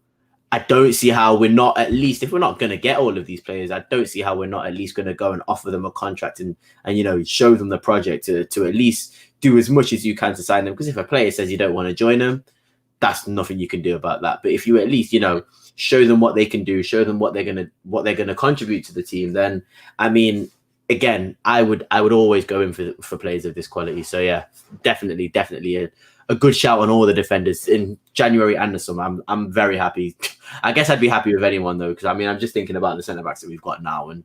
[SPEAKER 2] I don't see how we're not, at least if we're not going to get all of these players, I don't see how we're not at least going to go and offer them a contract and show them the project to at least do as much as you can to sign them. Because if a player says you don't want to join them, that's nothing you can do about that. But if you at least, show them what they can do, show them what they're gonna contribute to the team, then again, I would always go in for players of this quality. So yeah, definitely a good shout on all the defenders in January and the summer. I'm very happy. I guess I'd be happy with anyone though, because I'm just thinking about the centre backs that we've got now, and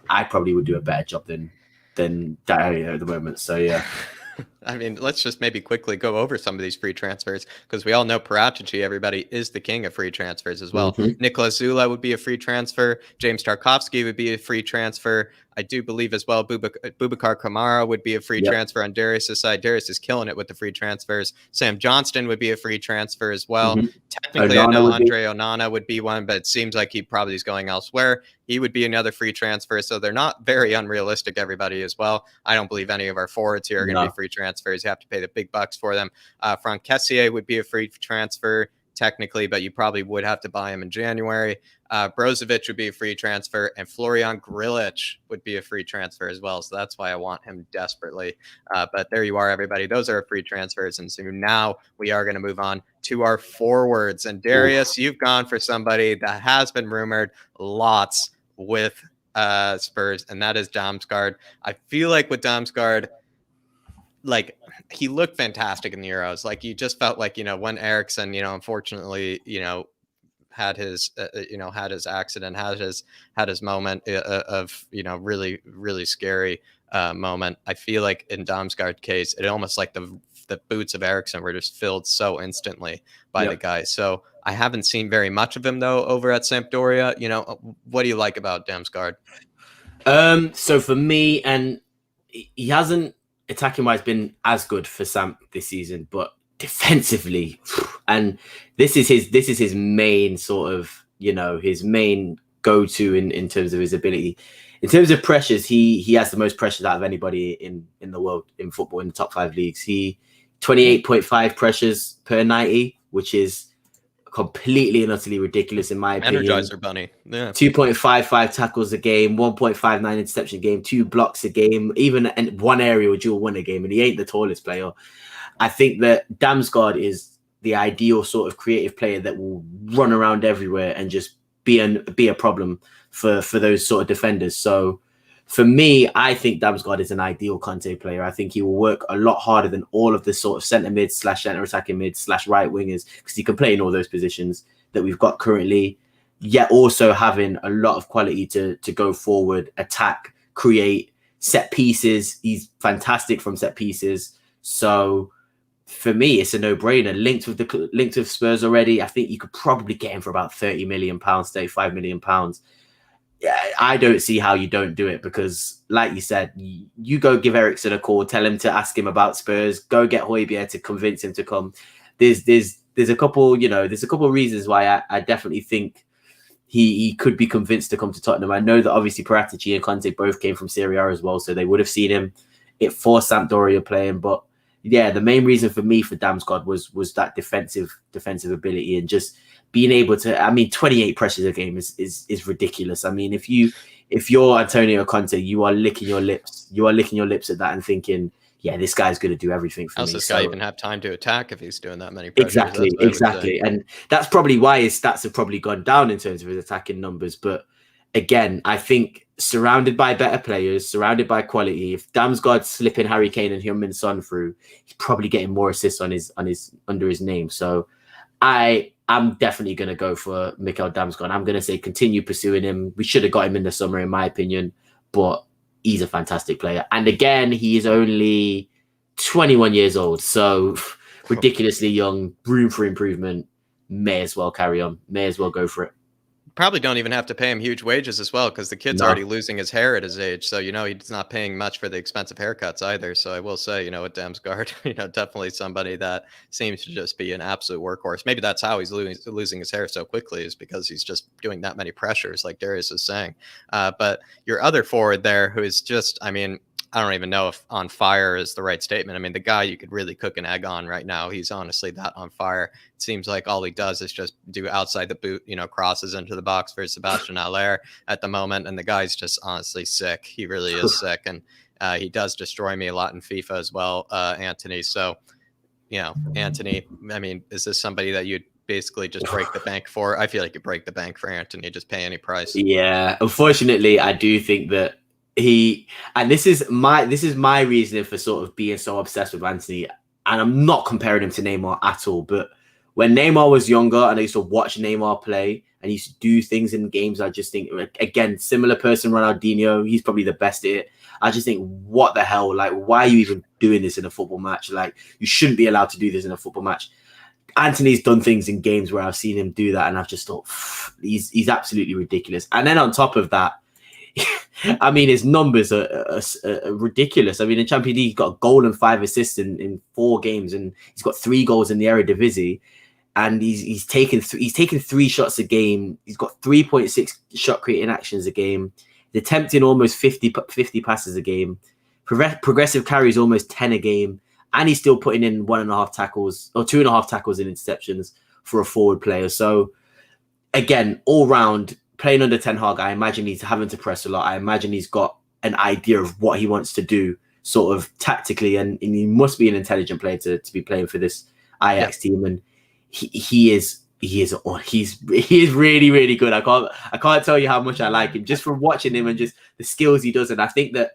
[SPEAKER 2] I probably would do a better job than Dario at the moment. So yeah.
[SPEAKER 1] Let's just maybe quickly go over some of these free transfers, because we all know Paratici, everybody, is the king of free transfers as well. Niklas Zula would be a free transfer. James Tarkowski would be a free transfer. I do believe as well Boubacar Kamara would be a free transfer on Darius' side. Darius is killing it with the free transfers. Sam Johnston would be a free transfer as well. Technically, I know Andre Onana would be one, but it seems like he probably is going elsewhere. He would be another free transfer. So they're not very unrealistic, everybody, as well. I don't believe any of our forwards here are going to be free transfers. You have to pay the big bucks for them. Franck Kessié would be a free transfer technically, but you probably would have to buy him in January. Brozovic would be a free transfer, and Florian Grillitsch would be a free transfer as well. So that's why I want him desperately. But there you are, everybody. Those are free transfers. And so now we are going to move on to our forwards. And Darius, you've gone for somebody that has been rumored lots with Spurs, and that is Damsgaard. I feel like with Damsgaard, he looked fantastic in the Euros. You just felt like, when Eriksen, unfortunately, had his accident, had his moment of, really, really scary moment. I feel like in Damsgaard's case, it almost like the boots of Eriksen were just filled so instantly by the guy. So I haven't seen very much of him though over at Sampdoria. What do you like about Damsgaard?
[SPEAKER 2] So for me, and he hasn't attacking wise been as good for Samp this season, but defensively, and this is his main sort of, his main go-to in terms of his ability. In terms of pressures, he has the most pressures out of anybody in the world in football in the top 5 leagues. He 28.5 pressures per 90, which is completely and utterly ridiculous in my opinion.
[SPEAKER 1] Energizer bunny. Yeah.
[SPEAKER 2] 2.55 tackles a game, 1.59 interception a game, 2 blocks a game, even in one area would you win a game, and he ain't the tallest player. I think that Damsgaard is the ideal sort of creative player that will run around everywhere and just be a problem for those sort of defenders. So for me, I think Damsgaard is an ideal Conte player. I think he will work a lot harder than all of the sort of centre mid / centre attacking mid / right wingers, because he can play in all those positions that we've got currently, yet also having a lot of quality to go forward, attack, create, set pieces. He's fantastic from set pieces. So for me, it's a no-brainer. Linked with Spurs already. I think you could probably get him for about £30 million, £35 million. Yeah, I don't see how you don't do it, because like you said, you go give Eriksen a call, tell him to ask him about Spurs, go get Højbjerg to convince him to come. There's a couple, there's a couple of reasons why I definitely think he could be convinced to come to Tottenham. I know that obviously Paratici and Conte both came from Serie A as well, so they would have seen him for Sampdoria playing, but the main reason for me for Damsgaard was that defensive ability and just being able to. I mean, 28 pressures a game is ridiculous. I mean, if you're Antonio Conte, you are licking your lips. You are licking your lips at that and thinking, yeah, this guy's going to do everything for me.
[SPEAKER 1] How's this guy even have time to attack if he's doing that many pressures?
[SPEAKER 2] Exactly. And that's probably why his stats have probably gone down in terms of his attacking numbers. But again, I think surrounded by better players, surrounded by quality, if Damsgaard's slipping Harry Kane and Heung-min Son through, he's probably getting more assists on his under his name. So I'm definitely going to go for Mikkel Damsgaard. I'm going to say continue pursuing him. We should have got him in the summer, in my opinion, but he's a fantastic player. And again, he is only 21 years old, so ridiculously young, room for improvement. May as well carry on. May as well go for it.
[SPEAKER 1] Probably don't even have to pay him huge wages as well, because the kid's already losing his hair at his age. So, he's not paying much for the expensive haircuts either. So I will say, with Damsgaard, definitely somebody that seems to just be an absolute workhorse. Maybe that's how he's losing his hair so quickly, is because he's just doing that many pressures, like Darius is saying. But your other forward there, who is just, I don't even know if on fire is the right statement. I mean, the guy you could really cook an egg on right now. He's honestly that on fire. It seems like all he does is just do outside the boot, crosses into the box for Sebastian Haller at the moment. And the guy's just honestly sick. He really is sick. And he does destroy me a lot in FIFA as well, Anthony. So, Anthony, is this somebody that you'd basically just break the bank for? I feel like you break the bank for Anthony, just pay any price.
[SPEAKER 2] Yeah, unfortunately, I do think that this is my reasoning for sort of being so obsessed with Anthony, and I'm not comparing him to Neymar at all, but when Neymar was younger and I used to watch Neymar play and he used to do things in games, I just think, again, similar person, Ronaldinho, he's probably the best at it. I just think, what the hell? Like, why are you even doing this in a football match? Like, you shouldn't be allowed to do this in a football match. Anthony's done things in games where I've seen him do that, and I've just thought, he's absolutely ridiculous. And then on top of that, his numbers are ridiculous. In Champions League, he got a goal and 5 assists in 4 games, and he's got 3 goals in the Eredivisie, and he's taken 3 shots a game. He's got 3.6 shot creating actions a game. He's attempting almost 50 passes a game. Progressive carries almost 10 a game, and he's still putting in 1.5 tackles or 2.5 tackles in interceptions for a forward player. So again, all round, playing under Ten Hag, I imagine he's having to press a lot. I imagine he's got an idea of what he wants to do sort of tactically, and he must be an intelligent player to be playing for this Ajax team. And he is really, really good. I can't tell you how much I like him just from watching him and just the skills he does. And I think that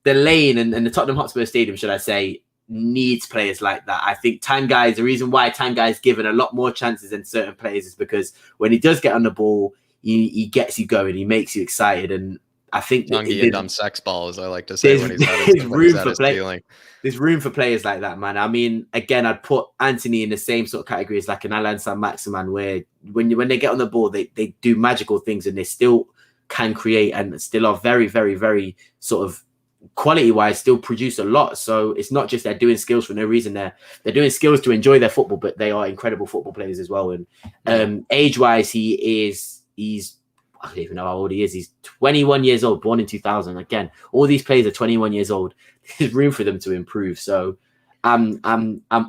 [SPEAKER 2] the lane and the Tottenham Hotspur Stadium, should I say, needs players like that. I think Tanguy, the reason why Tanguy is given a lot more chances than certain players is because when he does get on the ball, he gets you going, he makes you excited. And I think
[SPEAKER 1] a dumb sex ball, as I like to say, when he's at his ceiling.
[SPEAKER 2] There's room for players like that, man. Again, I'd put Anthony in the same sort of category as like an Alan Saint-Maximin, where when they get on the ball, they do magical things and they still can create and still are very, very, very sort of quality-wise still produce a lot. So it's not just they're doing skills for no reason. They're doing skills to enjoy their football, but they are incredible football players as well. And age-wise, he's I don't even know how old he is. He's 21 years old, born in 2000. Again, all these players are 21 years old. There's room for them to improve. So I'm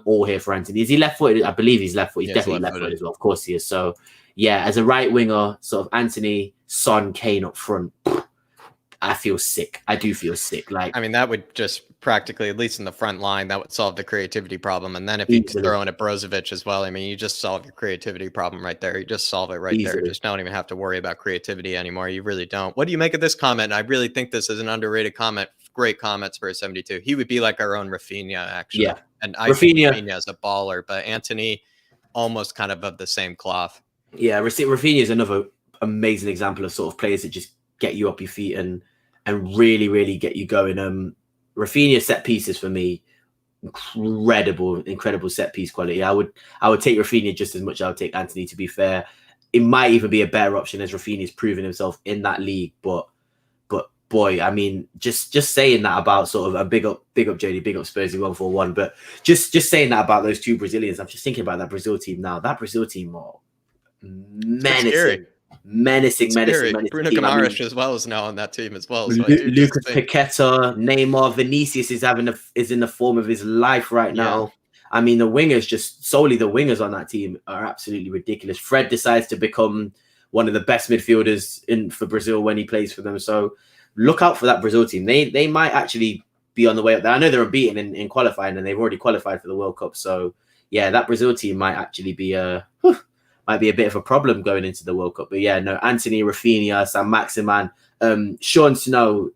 [SPEAKER 2] all here for Anthony. Is he left-footed? I believe he's left-footed. He's definitely left-footed as well. Of course he is. So yeah, as a right winger, sort of Anthony, Son, Kane up front, I feel sick. I do feel sick.
[SPEAKER 1] That would just practically, at least in the front line, that would solve the creativity problem. And then if you throw in a Brozovic as well, you just solve your creativity problem right there. You just solve it right there. You just don't even have to worry about creativity anymore. You really don't. What do you make of this comment? I really think this is an underrated comment. Great comments for a 72. He would be like our own Rafinha, actually. Yeah. And I think Rafinha is a baller, but Anthony almost kind of the same cloth.
[SPEAKER 2] Yeah, Rafinha is another amazing example of sort of players that just get you up your feet and really, really get you going. Rafinha set pieces for me, incredible set piece quality. I would take Rafinha just as much as I would take Anthony, to be fair. It might even be a better option as Rafinha's proven himself in that league. But boy, just saying that about sort of a big up JD, big up Spursy 141. But just saying that about those two Brazilians, I'm just thinking about that Brazil team now. That Brazil team are menacing. menacing
[SPEAKER 1] Bruno
[SPEAKER 2] team. I mean,
[SPEAKER 1] Guimaraes as well is now on that team as well. So I do just
[SPEAKER 2] Lucas
[SPEAKER 1] think,
[SPEAKER 2] Paqueta, Neymar, Vinicius is in the form of his life right now. I mean, the wingers, just solely the wingers on that team are absolutely ridiculous. Fred decides to become one of the best midfielders for Brazil when he plays for them. So look out for that Brazil team. They might actually be on the way up there. I know they're unbeaten in qualifying, and they've already qualified for the World Cup. So yeah, that Brazil team might actually be might be a bit of a problem going into the World Cup. But yeah, no, Anthony, Rafinha, Sam Maximan, Sean Snow,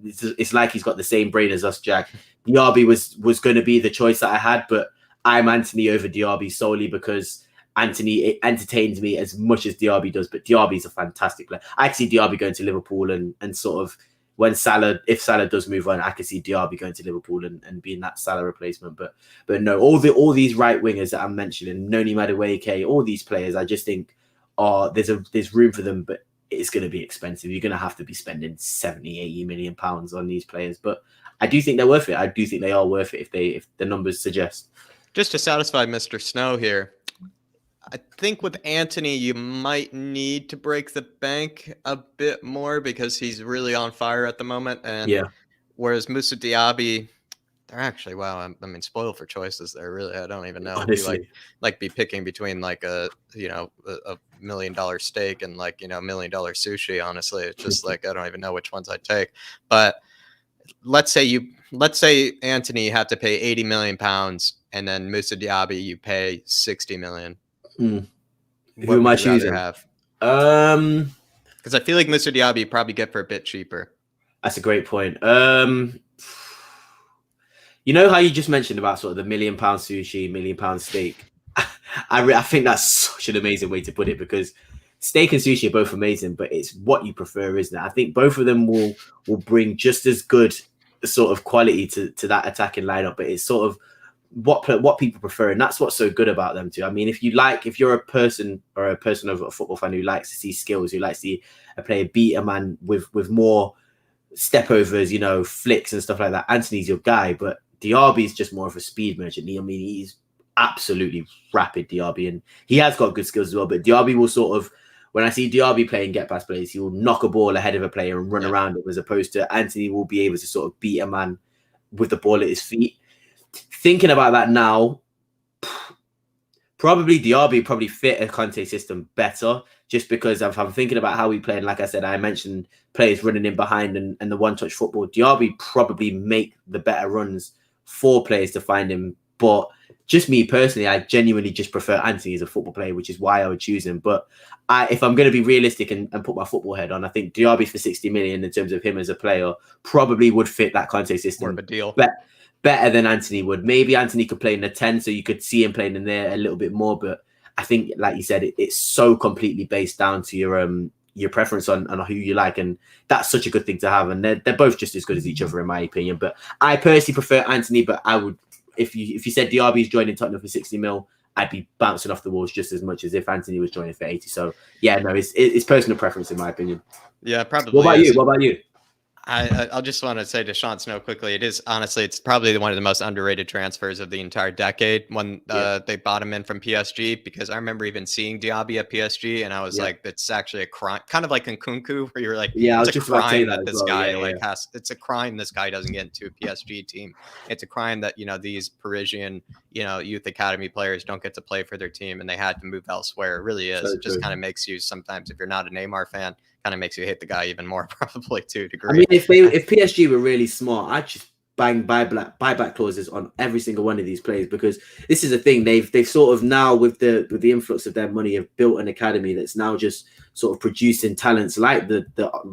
[SPEAKER 2] it's like he's got the same brain as us, Jack. Diaby was going to be the choice that I had, but I'm Anthony over Diaby solely because Anthony entertains me as much as Diaby does. But Diaby's a fantastic player. I can see Diaby going to Liverpool and sort of when if Salah does move on, I can see Diaby going to Liverpool and being that Salah replacement. But no, all these right wingers that I'm mentioning, Noni Madueke, all these players, I just think there's room for them, but it's going to be expensive. You're going to have to be spending 70, 80 million pounds on these players. But I do think they're worth it. I do think they are worth it if the numbers suggest.
[SPEAKER 1] Just to satisfy Mr. Snow here, I think with Anthony, you might need to break the bank a bit more because he's really on fire at the moment. And whereas Moussa Diaby, they're actually, wow, I mean, spoiled for choices there. Really, I don't even know.
[SPEAKER 2] Honestly.
[SPEAKER 1] Like be picking between like a $1 million steak and like, $1 million sushi. Honestly, it's just like, I don't even know which ones I'd take. But let's say Anthony had to pay 80 million pounds and then Moussa Diaby, you pay 60 million.
[SPEAKER 2] Who am I choosing?
[SPEAKER 1] Because I feel like Mr. Diaby you probably get for a bit cheaper.
[SPEAKER 2] That's a great point. You know how you just mentioned about sort of the £1 million sushi, £1 million steak? I think that's such an amazing way to put it because steak and sushi are both amazing, but it's what you prefer, isn't it? I think both of them will bring just as good sort of quality to that attacking lineup, but it's sort of what people prefer, and that's what's so good about them too. I mean, if you're a person of a football fan who likes to see skills, who likes to see a player beat a man with more step overs, flicks and stuff like that, Anthony's your guy. But Diaby's just more of a speed merchant. I mean, he's absolutely rapid, Diaby, and he has got good skills as well. But Diaby will sort of, when I see Diaby playing get past plays, he will knock a ball ahead of a player and run around him, as opposed to Anthony will be able to sort of beat a man with the ball at his feet. Thinking about that now, probably Diaby probably fit a Conte system better, just because if I'm thinking about how we play. And like I said, I mentioned players running in behind and the one-touch football. Diaby probably make the better runs for players to find him. But just me personally, I genuinely just prefer Anthony as a football player, which is why I would choose him. But if I'm going to be realistic and put my football head on, I think Diaby for 60 million in terms of him as a player probably would fit that Conte system.
[SPEAKER 1] More of a deal.
[SPEAKER 2] Better than Anthony would. Maybe Anthony could play in the 10, so you could see him playing in there a little bit more. But I think, like you said, it's so completely based down to your preference on who you like, and that's such a good thing to have. And they're both just as good as each other, in my opinion. But I personally prefer Anthony. But I would, if you said Diaby's joining Tottenham for 60 mil, I'd be bouncing off the walls just as much as if Anthony was joining for 80. So yeah, no, it's personal preference, in my opinion.
[SPEAKER 1] Yeah, probably.
[SPEAKER 2] What about you?
[SPEAKER 1] I'll just want to say to Sean Snow quickly, it's probably one of the most underrated transfers of the entire decade when they bought him in from PSG, because I remember even seeing Diaby at PSG and I was like, it's actually a crime, kind of like in Nkunku, where you're like, it's a crime that this guy it's a crime this guy doesn't get into a PSG team. It's a crime that, these Parisian, youth academy players don't get to play for their team and they had to move elsewhere. It really is. So it just kind of makes you, sometimes if you're not a Neymar fan, kind of makes you hate the guy even more, probably to a degree.
[SPEAKER 2] I mean, if PSG were really smart, I'd just bang buyback clauses on every single one of these players, because this is the thing, they've sort of now with the influx of their money have built an academy that's now just sort of producing talents like the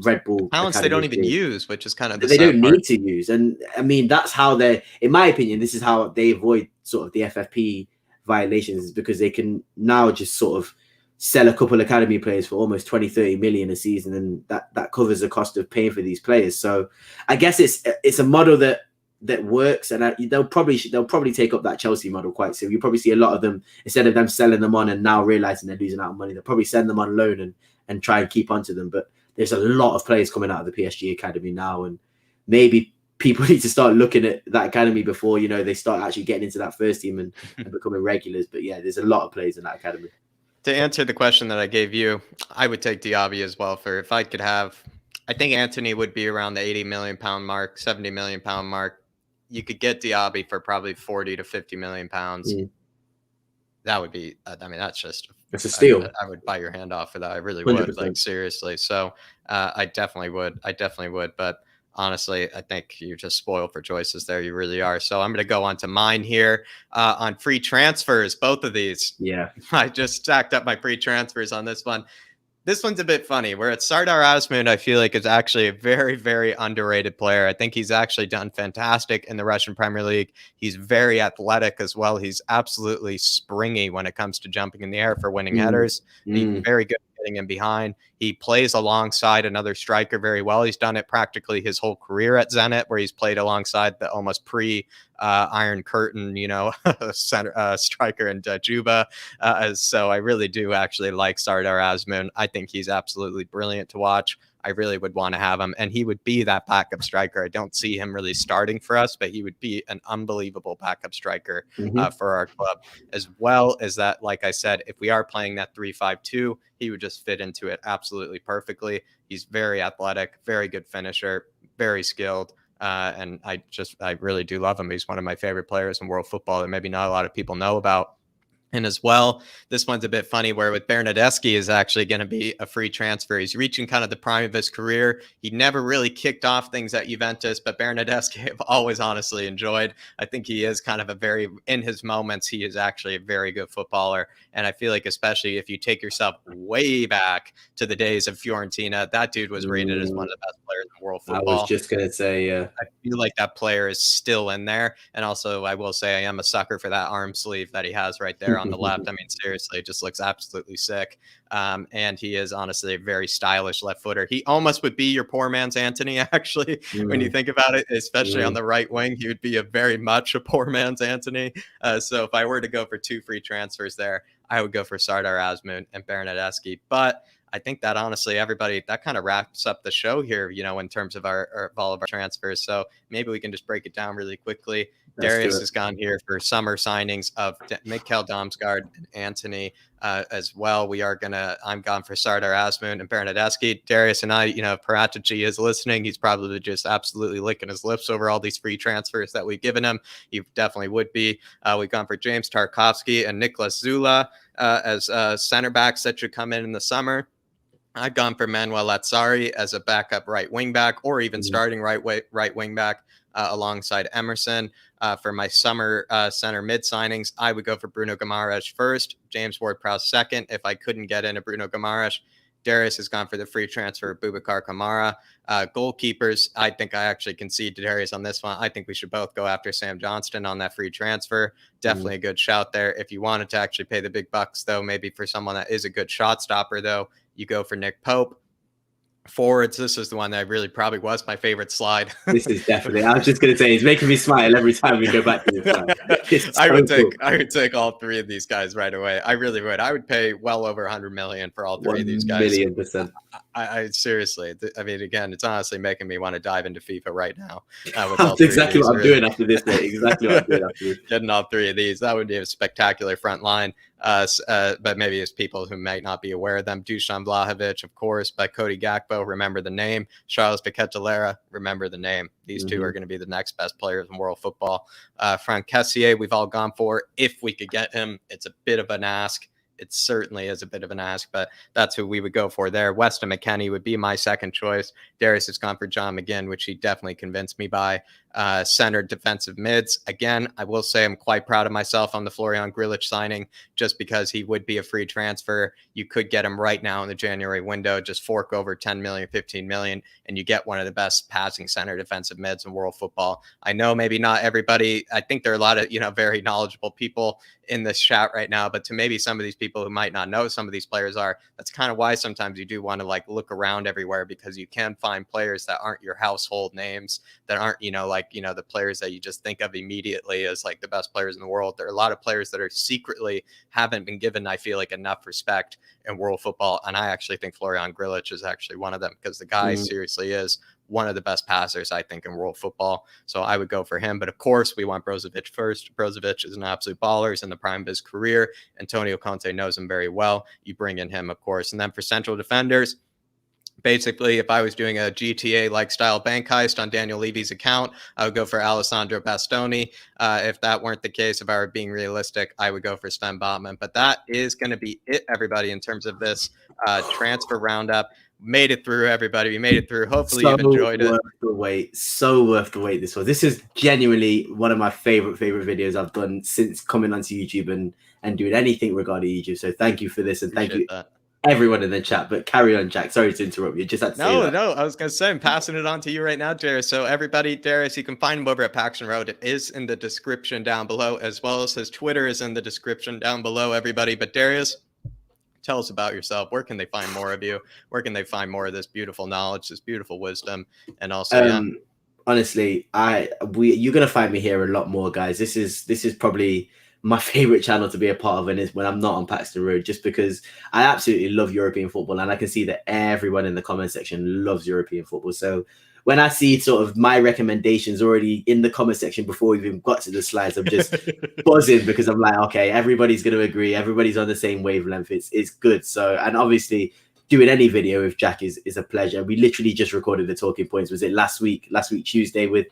[SPEAKER 2] Red Bull
[SPEAKER 1] talents
[SPEAKER 2] academy
[SPEAKER 1] they don't even use, which is kind of
[SPEAKER 2] they don't need to use. And I mean, that's how in my opinion, this is how they avoid sort of the FFP violations, is because they can now just sort of sell a couple academy players for almost 20-30 million a season, and that covers the cost of paying for these players. So I guess it's a model that works, and they'll probably take up that Chelsea model quite soon. You'll probably see a lot of them, instead of them selling them on and now realizing they're losing out on money, they'll probably send them on loan and try and keep onto them. But there's a lot of players coming out of the PSG academy now, and maybe people need to start looking at that academy before they start actually getting into that first team and becoming regulars. But yeah, there's a lot of players in that academy.
[SPEAKER 1] To answer the question that I gave you, I would take Diaby as well. For if I could have, I think Anthony would be around the 80 million pound mark, 70 million pound mark. You could get Diaby for probably 40 to 50 million pounds.
[SPEAKER 2] Mm.
[SPEAKER 1] That would be, I mean, that's just,
[SPEAKER 2] It's a steal.
[SPEAKER 1] I would bite your hand off for that. I really would, like,
[SPEAKER 2] 100%.
[SPEAKER 1] seriously. So I definitely would. I definitely would. But honestly, I think you're just spoiled for choices there. You really are. So I'm going to go on to mine here on free transfers, both of these.
[SPEAKER 2] Yeah.
[SPEAKER 1] I just stacked up my free transfers on this one. This one's a bit funny. Where at Sardar Azmoun, I feel like is actually a very, very underrated player. I think he's actually done fantastic in the Russian Premier League. He's very athletic as well. He's absolutely springy when it comes to jumping in the air for winning headers. He's very good at getting in behind. He plays alongside another striker very well. He's done it practically his whole career at Zenit, where he's played alongside the almost Iron Curtain, center striker and Juba. So I really do actually like Sardar Azmoun. I think he's absolutely brilliant to watch. I really would want to have him, and he would be that backup striker. I don't see him really starting for us, but he would be an unbelievable backup striker for our club, as well as that. Like I said, if we are playing that 3-5-2, he would just fit into it absolutely perfectly. He's very athletic, very good finisher, very skilled. And I really do love him. He's one of my favorite players in world football that maybe not a lot of people know about. And as well, this one's a bit funny where with Bernardeschi is actually going to be a free transfer. He's reaching kind of the prime of his career. He never really kicked off things at Juventus, but Bernardeschi I've always honestly enjoyed. I think he is kind of in his moments, he is actually a very good footballer. And I feel like especially if you take yourself way back to the days of Fiorentina, that dude was rated as one of the best players in world football.
[SPEAKER 2] I was just going to say,
[SPEAKER 1] I feel like that player is still in there. And also, I will say I am a sucker for that arm sleeve that he has right there on the left. I mean, seriously, it just looks absolutely sick. And he is honestly a very stylish left footer. He almost would be your poor man's Anthony, actually, when you think about it, especially on the right wing. He would be a very much a poor man's Anthony. So if I were to go for two free transfers there, I would go for Sardar Azmoun and Bernardeschi. But I think that honestly, everybody, that kind of wraps up the show here, in terms of all of our transfers. So maybe we can just break it down really quickly. Darius has gone here for summer signings of Mikkel Damsgaard and Anthony as well. I'm gone for Sardar Azmoun and Bernardeschi. Darius and I, if Paratici is listening, he's probably just absolutely licking his lips over all these free transfers that we've given him. He definitely would be. We've gone for James Tarkovsky and Niklas Zula as center backs that should come in the summer. I've gone for Manuel Lazzari as a backup right wing back, or even starting right wing back alongside Emerson. For my summer center mid signings, I would go for Bruno Guimaraes first, James Ward-Prowse second. If I couldn't get into Bruno Guimaraes, Darius has gone for the free transfer of Boubacar Kamara. Goalkeepers, I think I actually concede to Darius on this one. I think we should both go after Sam Johnston on that free transfer. Definitely a good shout there. If you wanted to actually pay the big bucks, though, maybe for someone that is a good shot stopper, though, you go for Nick Pope. Forwards, this is the one that really probably was my favorite slide.
[SPEAKER 2] This is definitely, I was just going to say, it's making me smile every time we go back to this.
[SPEAKER 1] I would take all three of these guys right away. I really would. I would pay well over 100 million for all three of these guys.
[SPEAKER 2] 1,000,000%.
[SPEAKER 1] I seriously, I mean, again, it's honestly making me want to dive into FIFA right now.
[SPEAKER 2] That's exactly what I'm doing after this, mate. Exactly what I'm doing after this.
[SPEAKER 1] Getting all three of these, that would be a spectacular front line. But maybe it's people who might not be aware of them. Dusan Vlahovic, of course, by Cody Gakpo, remember the name. Charles Piquet-Talera, remember the name. These two are going to be the next best players in world football. Franck Kessié, we've all gone for. If we could get him, it's a bit of an ask. It certainly is a bit of an ask, but that's who we would go for there. Weston McKennie would be my second choice. Darius has gone for John McGinn, which he definitely convinced me by. Center defensive mids. Again, I will say I'm quite proud of myself on the Florian Grillitsch signing, just because he would be a free transfer. You could get him right now in the January window, just fork over 10 million, 15 million, and you get one of the best passing center defensive mids in world football. I know maybe not everybody, I think there are a lot of, very knowledgeable people in this chat right now, but to maybe some of these people who might not know some of these players are, that's kind of why sometimes you do want to look around everywhere, because you can find players that aren't your household names, that aren't, like, you know, the players that you just think of immediately as like the best players in the world. There are a lot of players that are secretly haven't been given, I feel like, enough respect in world football. And I actually think Florian Grillitsch is actually one of them, because the guy seriously is one of the best passers, I think, in world football. So I would go for him. But of course, we want Brozovic first. Brozovic is an absolute baller. He's in the prime of his career. Antonio Conte knows him very well. You bring in him, of course. And then for central defenders, basically, if I was doing a GTA-like style bank heist on Daniel Levy's account, I would go for Alessandro Bastoni. If that weren't the case, if I were being realistic, I would go for Sven Botman. But that is going to be it, everybody, in terms of this transfer roundup. Made it through, everybody. We made it through. Hopefully you've enjoyed it.
[SPEAKER 2] So worth the wait. This is genuinely one of my favorite videos I've done since coming onto YouTube and doing anything regarding YouTube. So thank you for this, and thank you everyone in the chat. But carry on, Jack. Sorry to interrupt you. Just had to say that.
[SPEAKER 1] No, I was going to say, I'm passing it on to you right now, Darius. So everybody, Darius, you can find him over at Paxton Road. It is in the description down below, as well as his Twitter is in the description down below, everybody. But Darius, tell us about yourself. Where can they find more of you? Where can they find more of this beautiful knowledge, this beautiful wisdom? And also,
[SPEAKER 2] honestly, you're gonna find me here a lot more, guys. This is probably my favorite channel to be a part of, and is when I'm not on Paxton Road, just because I absolutely love European football, and I can see that everyone in the comment section loves European football. So when I see sort of my recommendations already in the comment section before we even got to the slides, I'm just buzzing, because I'm like, okay, everybody's going to agree. Everybody's on the same wavelength. It's good. So, and obviously doing any video with Jack is a pleasure. We literally just recorded the talking points. Was it last week Tuesday with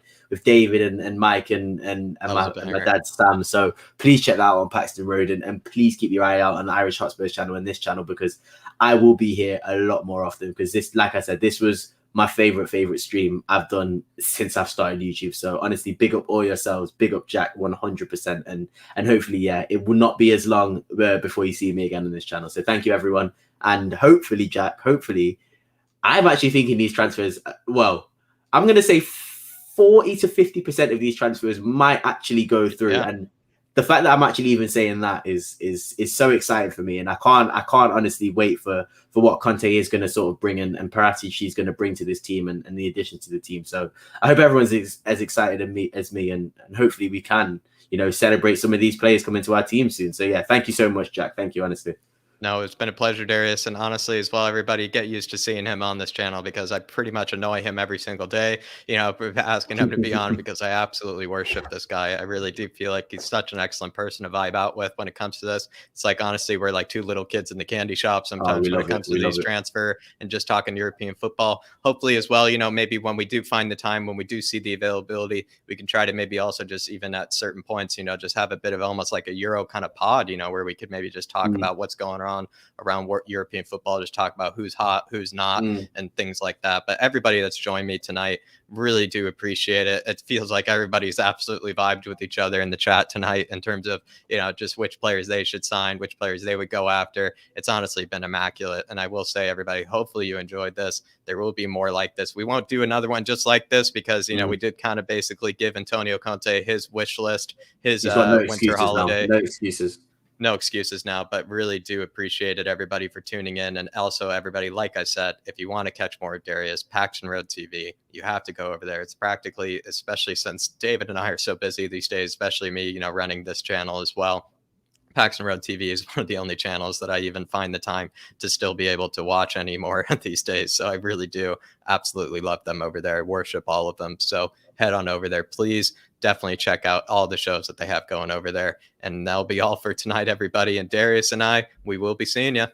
[SPEAKER 2] David and Mike and my dad, Sam. So please check that out on Paxton Road, and please keep your eye out on the Irish Hotspurs channel and this channel, because I will be here a lot more often, because this, like I said, this was my favorite stream I've done since I've started YouTube. So honestly, big up all yourselves, big up Jack 100%, and hopefully, yeah, it will not be as long before you see me again on this channel. So thank you, everyone, and hopefully, Jack, I'm actually thinking these transfers, well, I'm gonna say 40 to 50% of these transfers might actually go through, and the fact that I'm actually even saying that is so exciting for me, and I can't honestly wait for what Conte is going to sort of bring, and Paratici she's going to bring to this team, and the addition to the team. So I hope everyone's as excited as me, and hopefully we can, you know, celebrate some of these players coming to our team soon. So yeah, thank you so much, Jack. Thank you, honestly.
[SPEAKER 1] No, it's been a pleasure, Darius. And honestly, as well, everybody get used to seeing him on this channel, because I pretty much annoy him every single day, you know, asking him to be on, because I absolutely worship this guy. I really do feel like he's such an excellent person to vibe out with when it comes to this. It's like, honestly, we're like two little kids in the candy shop sometimes when it comes to these transfer and just talking European football. Hopefully as well, you know, maybe when we do find the time, when we do see the availability, we can try to maybe also just even at certain points, you know, just have a bit of almost like a Euro kind of pod, you know, where we could maybe just talk about what's going on around European football, just talk about who's hot, who's not, and things like that. But everybody that's joined me tonight, really do appreciate it. It feels like everybody's absolutely vibed with each other in the chat tonight in terms of, you know, just which players they should sign, which players they would go after. It's honestly been immaculate. And I will say, everybody, hopefully you enjoyed this. There will be more like this. We won't do another one just like this, because, you know, we did kind of basically give Antonio Conte his wish list, his winter holiday. No excuses now, but really do appreciate it, everybody, for tuning in. And also, everybody, like I said, if you want to catch more of Darius, Paxton Road TV, you have to go over there. It's practically, especially since David and I are so busy these days, especially me, you know, running this channel as well. Paxton Road TV is one of the only channels that I even find the time to still be able to watch anymore these days. So I really do absolutely love them over there. I worship all of them. So head on over there, please. Definitely check out all the shows that they have going over there. And that'll be all for tonight, everybody. And Darius and I, we will be seeing you.